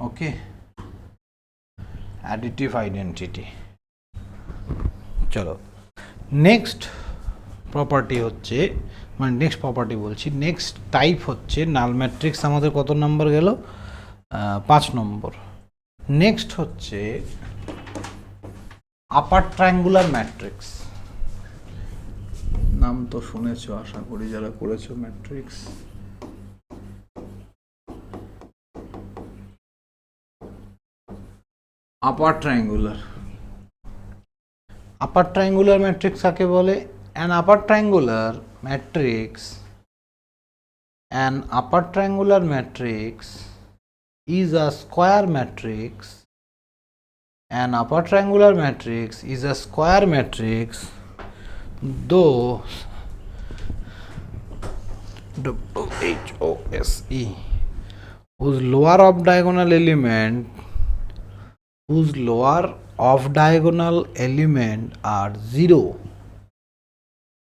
Okay, additive identity. চলো নেক্সট প্রপার্টি হচ্ছে, মানে নেক্সট প্রপার্টি বলছি, নেক্সট টাইপ হচ্ছে নাল ম্যাট্রিক্স। আমাদের কত নম্বর গেল, 5 নম্বর। নেক্সট হচ্ছে আপার ট্রায়াঙ্গুলার ম্যাট্রিক্স। নাম তো শুনেছো আশা করি যারা করেছো ম্যাট্রিক্স। আপার ট্রায়াঙ্গুলার ম্যাট্রিক্স কাকে বলে? an upper triangular matrix is a square matrix. An upper triangular matrix is a square matrix those whose lower off diagonal element are 0.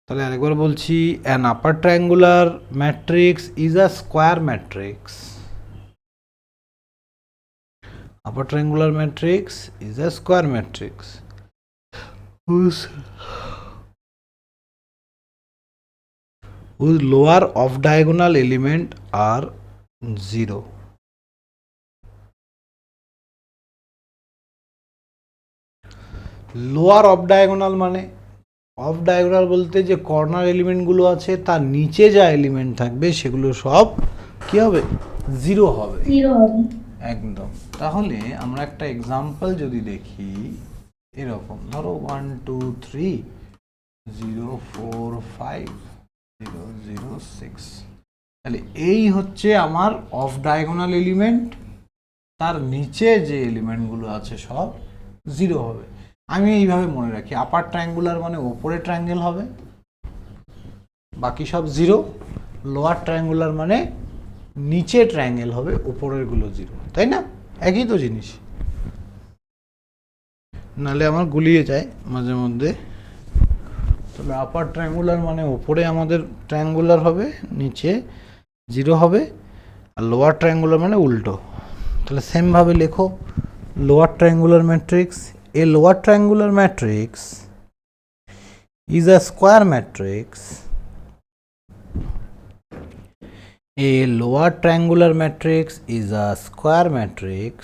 তাহলে আরেকবার বলছি, an upper triangular matrix is a square matrix. Upper triangular matrix is a square matrix whose lower off diagonal element are 0. Lower off diagonal মানে off diagonal বলতে যে corner এলিমেন্টগুলো আছে তার নিচে যা এলিমেন্ট থাকবে সেগুলো সব কি হবে, জিরো হবে। 0 হবে। একদম। তাহলে আমরা একটা এক্সাম্পল যদি দেখি, এরকম ধরো 1 2 3 0 4 5 0 0 6, তাহলে এই হচ্ছে আমার অফ ডায়াগোনাল এলিমেন্ট, তার নিচে যে এলিমেন্টগুলো আছে সব জিরো হবে। আমি এইভাবে মনে রাখি, আপার ট্রায়াঙ্গুলার মানে ওপরে ট্রায়াঙ্গেল হবে, বাকি সব জিরো। লোয়ার ট্রায়াঙ্গুলার মানে নিচে ট্রায়াঙ্গেল হবে, উপরের গুলো জিরো, তাই না? একই তো জিনিস, নাহলে আমার গুলিয়ে যায় মাঝে মধ্যে। তবে আপার ট্রায়াঙ্গুলার মানে ওপরে আমাদের ট্রায়াঙ্গুলার হবে, নিচে জিরো হবে, আর লোয়ার ট্রায়াঙ্গুলার মানে উল্টো। তাহলে সেমভাবে লেখো lower triangular matrix. A lower triangular matrix is a square matrix. A lower triangular matrix is a square matrix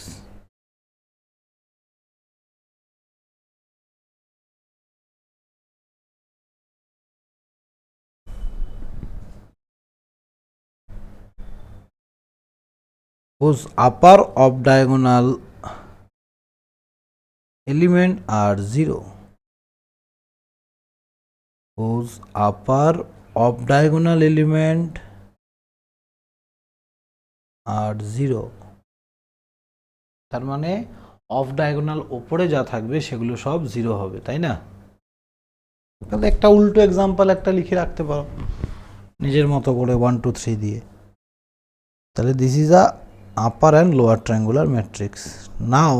whose upper off diagonal element are zero, whose upper off diagonal element are zero। তার মানে off diagonal ওপরে যা থাকবে সেগুলো সব zero হবে, তাই না? তাহলে একটা উল্টো এক্সাম্পল একটা লিখে রাখতে পারো নিজের মতো করে 1 2 3 দিয়ে। তাহলে this is a upper and lower triangular matrix. নাও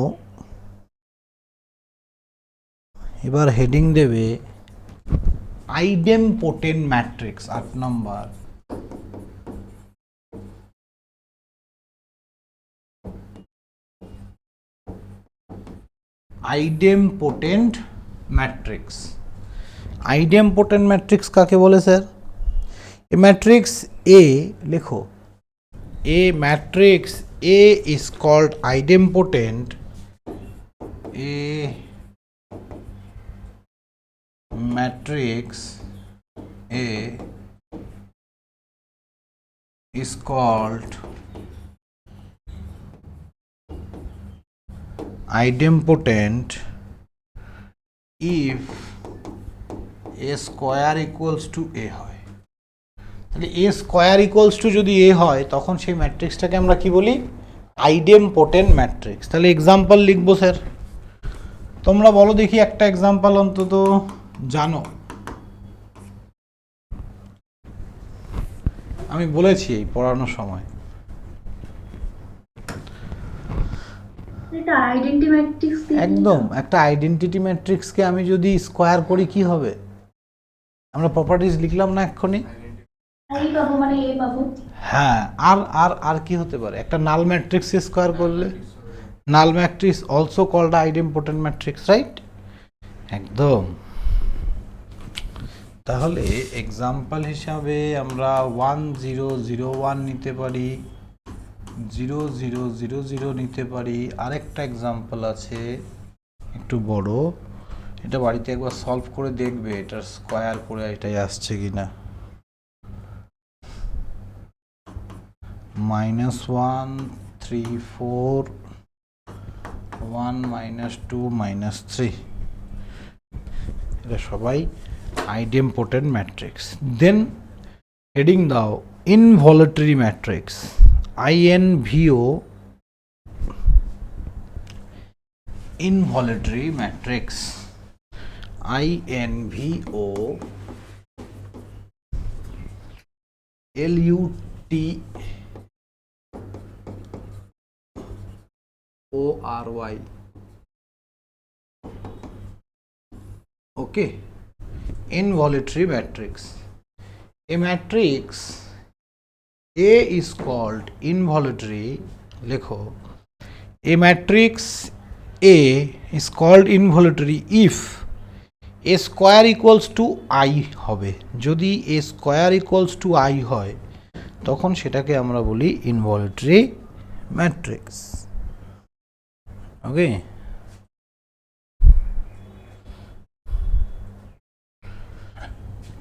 এবার হেডিং দেবে আইডেমপোটেন্ট ম্যাট্রিক্স, 8 নম্বর। Idempotent matrix. আইডেমপোটেন্ট ম্যাট্রিক্স কাকে বলে স্যার? এ ম্যাট্রিক্স এ, লেখো, a matrix A is called idempotent. A matrix A is called idempotent if A square equals to A হয়। তাহলে A square equals to যদি A হয় তখন সেই ম্যাট্রিক্সটাকে আমরা কি বলি? আইডেমপোটেন্ট ম্যাট্রিক্স। তাহলে এক্সাম্পল লিখবো স্যার, তোমরা বলো দেখি একটা এক্সাম্পল অন্তত জানো। আমি বলেছি এই পড়ানোর সময়। এটা আইডেন্টি ম্যাট্রিক্স একদম, একটা আইডেন্টিটি ম্যাট্রিক্সকে আমি যদি স্কোয়ার করি কি হবে? আমরা প্রপার্টিজ লিখলাম না এক্ষুনি? এই পাবো, মানে এ পাবো। হ্যাঁ, আর আর আর কি হতে পারে? একটা নাল ম্যাট্রিক্স স্কোয়ার করলে null matrix also called idempotent matrix, right? একদম। তাহলে এক্সাম্পল হিসাবে আমরা 1 0 0 1 নিতে পারি, 0 0 0 0 নিতে পারি। আরেকটা এক্সাম্পল আছে একটু বড়, এটা বাড়িতে একবার সলভ করে দেখবে এটার স্কোয়ার করে এটাই আসছে কিনা। -1 3 4 1 -2 -3, এটা সবাই আইডেমপোটেন্ট ম্যাট্রিক্স। দেন হেডিং দাও ইনভলিউটরি matrix, INVO, involutory matrix, INVO, LUTORY, okay, involutory matrix। A matrix A is called involutory, লেখো, a matrix A is called involutory if A square equals to I হবে। যদি A square equals to I হয় তখন সেটাকে আমরা বলি involutory matrix, ওকে।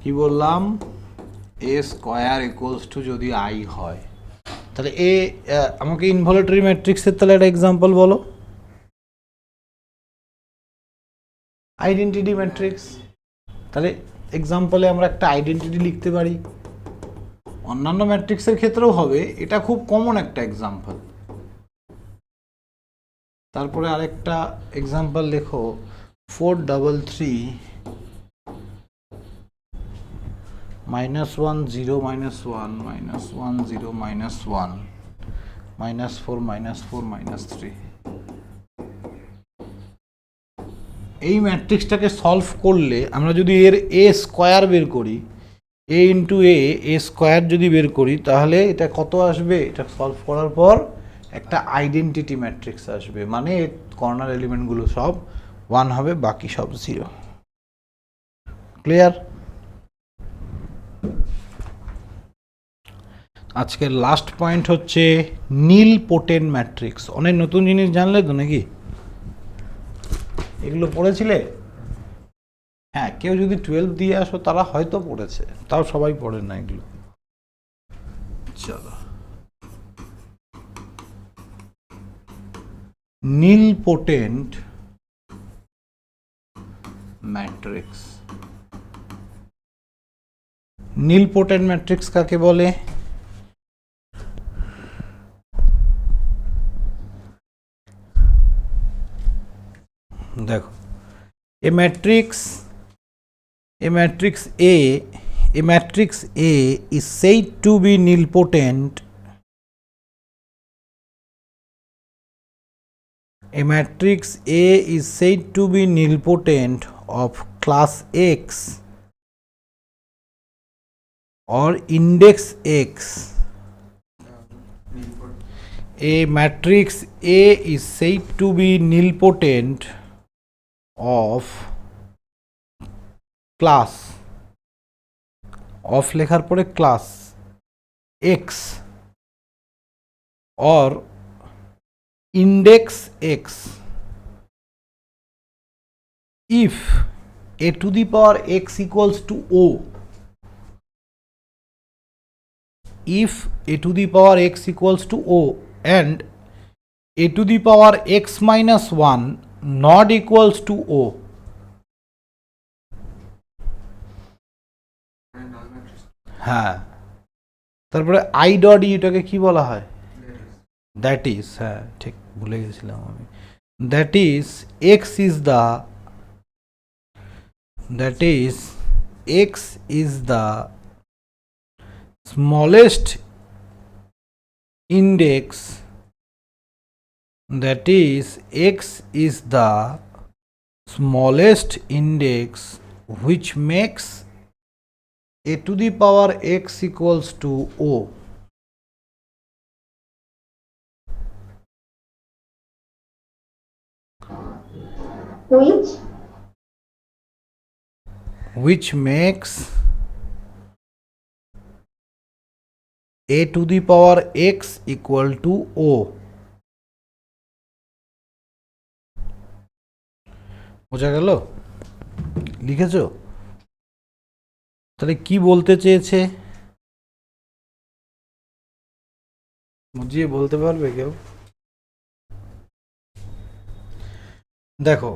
কি বললাম, এ স্কোয়ার ইকুয়ালস টু যদি আই হয়, তাহলে আমাকে ইনভলিউটরি ম্যাট্রিক্সের তাহলে একটা এক্সাম্পল বলো। Identity matrix. তাহলে এক্সাম্পলে আমরা একটা আইডেন্টিটি লিখতে পারি, অন্যান্য ম্যাট্রিক্সের ক্ষেত্রেও হবে, এটা খুব কমন একটা এক্সাম্পল। তারপরে আরেকটা এক্সাম্পল লেখো, 433 -1 0 -1 -1 0 -1 -4 -4 -3। এই ম্যাট্রিক্সটাকে সলভ করলে আমরা যদি এর এ স্কোয়ার বের করি, এ ইন্টু এ স্কোয়ার যদি বের করি, তাহলে এটা কত আসবে? এটা সলভ করার পর একটা আইডেন্টিটি ম্যাট্রিক্স আসবে, মানে কর্নার এলিমেন্টগুলো সব 1 হবে, বাকি সব 0। ক্লিয়ার? আজকের লাস্ট পয়েন্ট হচ্ছে নীল পোটেন্ট ম্যাট্রিক্স। অনেক নতুন জিনিস জানলে তো নাকি? এগুলো পড়েছিলে? হ্যাঁ, কেউ যদি 12 দিয়ে আসো তারা হয়তো পড়েছে, তাও সবাই পড়ে না এগুলো। চলো, নীল পোটেন্ট ম্যাট্রিক্স। নীল পোটেন্ট ম্যাট্রিক্স কাকে বলে? দেখো, a matrix A is said to be nilpotent. A matrix A is said to be nilpotent of class X or index X. A matrix A is said to be nilpotent of class, of লেখার পরে class X or index X if a to the power X equals to O. If a to the power X equals to O and a to the power X minus 1 not equals to O. হ্যাঁ, তারপরে I dot ইটাকে কি বলা হয়? That is, হ্যাঁ ঠিক ভুলে গেছিলাম আমি। That is x is the smallest index, that is X is the smallest index which makes a to the power X equals to O. Which makes a to the power X equal to O. বোঝা গেল? লিখেছো? তাহলে কি বলতে চেয়েছে বুঝিয়ে বলতে পারবে কেউ? দেখো,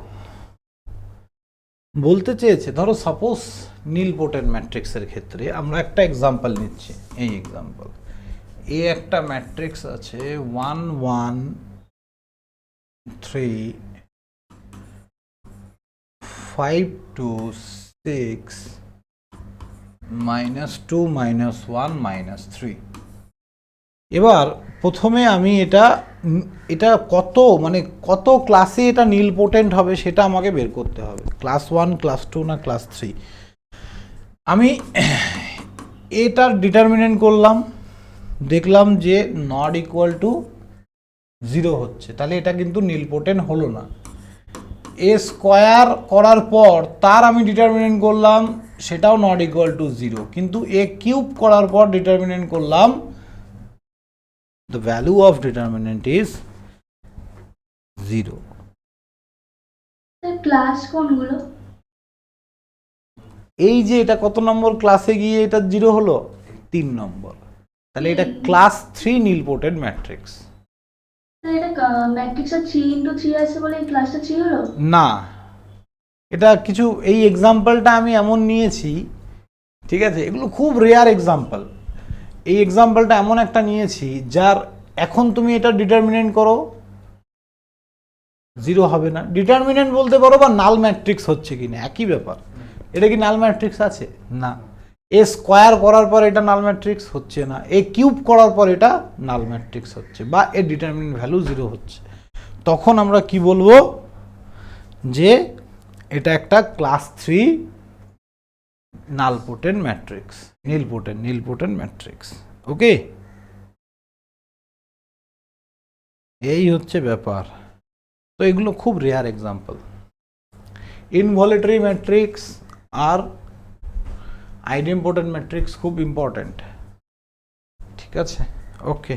বলতে চেয়েছে, ধরো সাপোজ নীল পোটেন্ট ম্যাট্রিক্সের ক্ষেত্রে আমরা একটা এক্সাম্পল নিচ্ছি। এই এক্সাম্পল, এ একটা ম্যাট্রিক্স আছে 1 1 3 5 2 6 -2 -1 -3। এবার প্রথমে আমি এটা কত ক্লাসে এটা নীল পোটেন্ট হবে সেটা আমাকে বের করতে হবে। ক্লাস 1, ক্লাস 2 না ক্লাস 3? আমি এটার ডিটারমিনেন্ট করলাম, দেখলাম যে নট ইকুয়াল টু 0 হচ্ছে, তাহলে এটা কিন্তু নীল পোটেন্ট হলো না। এ স্কোয়ার করার পর তার আমি ডিটারমিনেন্ট করলাম, সেটাও নট ইকুয়াল টু 0, কিন্তু এ কিউব করার পর ডিটারমিনেন্ট করলাম, the value of determinant is 0. Class কোনগুলো? এই যে এটা কত নম্বর ক্লাসে গিয়ে এটা 0 হলো? 3 নম্বর। তাহলে এটা ক্লাস 3 নীলপোর্টেড ম্যাট্রিক্স। এটা ম্যাট্রিক্সের 3x3 আছে বলে এই ক্লাসটা 3 হলো? না, এটা কিছু এই এক্সাম্পলটা আমি এমন নিয়েছি, ঠিক আছে, এগুলো খুব রেয়ার এক্সাম্পল। এই এক্সাম্পলটা এমন একটা নিয়েছি যার এখন তুমি এটা ডিটারমিনেন্ট করো 0 হবে না। ডিটারমিনেন্ট বলতে পারো বা নাল ম্যাট্রিক্স হচ্ছে কিনা, একই ব্যাপার। এটা কি নাল ম্যাট্রিক্স আছে? না। এ স্কোয়ার করার পর এটা নাল ম্যাট্রিক্স হচ্ছে না, এ কিউব করার পর এটা নাল ম্যাট্রিক্স হচ্ছে, বা এর ডিটারমিনেন্ট ভ্যালু 0 হচ্ছে। তখন আমরা কি বলবো? যে এটা একটা ক্লাস 3 নালপোটেন্ট ম্যাট্রিক্স, নীলপোটেন্ট ম্যাট্রিক্স। ওকে, এই হচ্ছে ব্যাপার। তো এগুলো খুব রেয়ার এক্সাম্পল। ইনভলিটারি ম্যাট্রিক্স আর আইডেম্পোটেন্ট ম্যাট্রিক্স খুব ইম্পর্ট্যান্ট। ঠিক আছে, ওকে,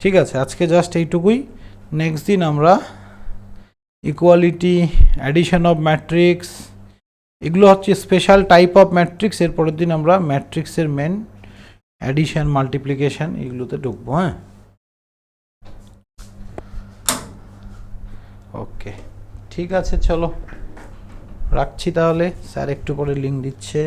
ঠিক আছে, আজকে জাস্ট এইটুকুই। নেক্সট দিন আমরা ইকুয়ালিটি, অ্যাডিশন অফ ম্যাট্রিক্স, এগুলো হচ্ছে স্পেশাল টাইপ অফ ম্যাট্রিক্স। এরপরের দিন আমরা ম্যাট্রিক্সের মেন অ্যাডিশন, মাল্টিপ্লিকেশন এগুলোতে ঢুকবো। হ্যাঁ, ওকে, ঠিক আছে, চলো রাখছি তাহলে। স্যার একটু পরে লিঙ্ক দিচ্ছে।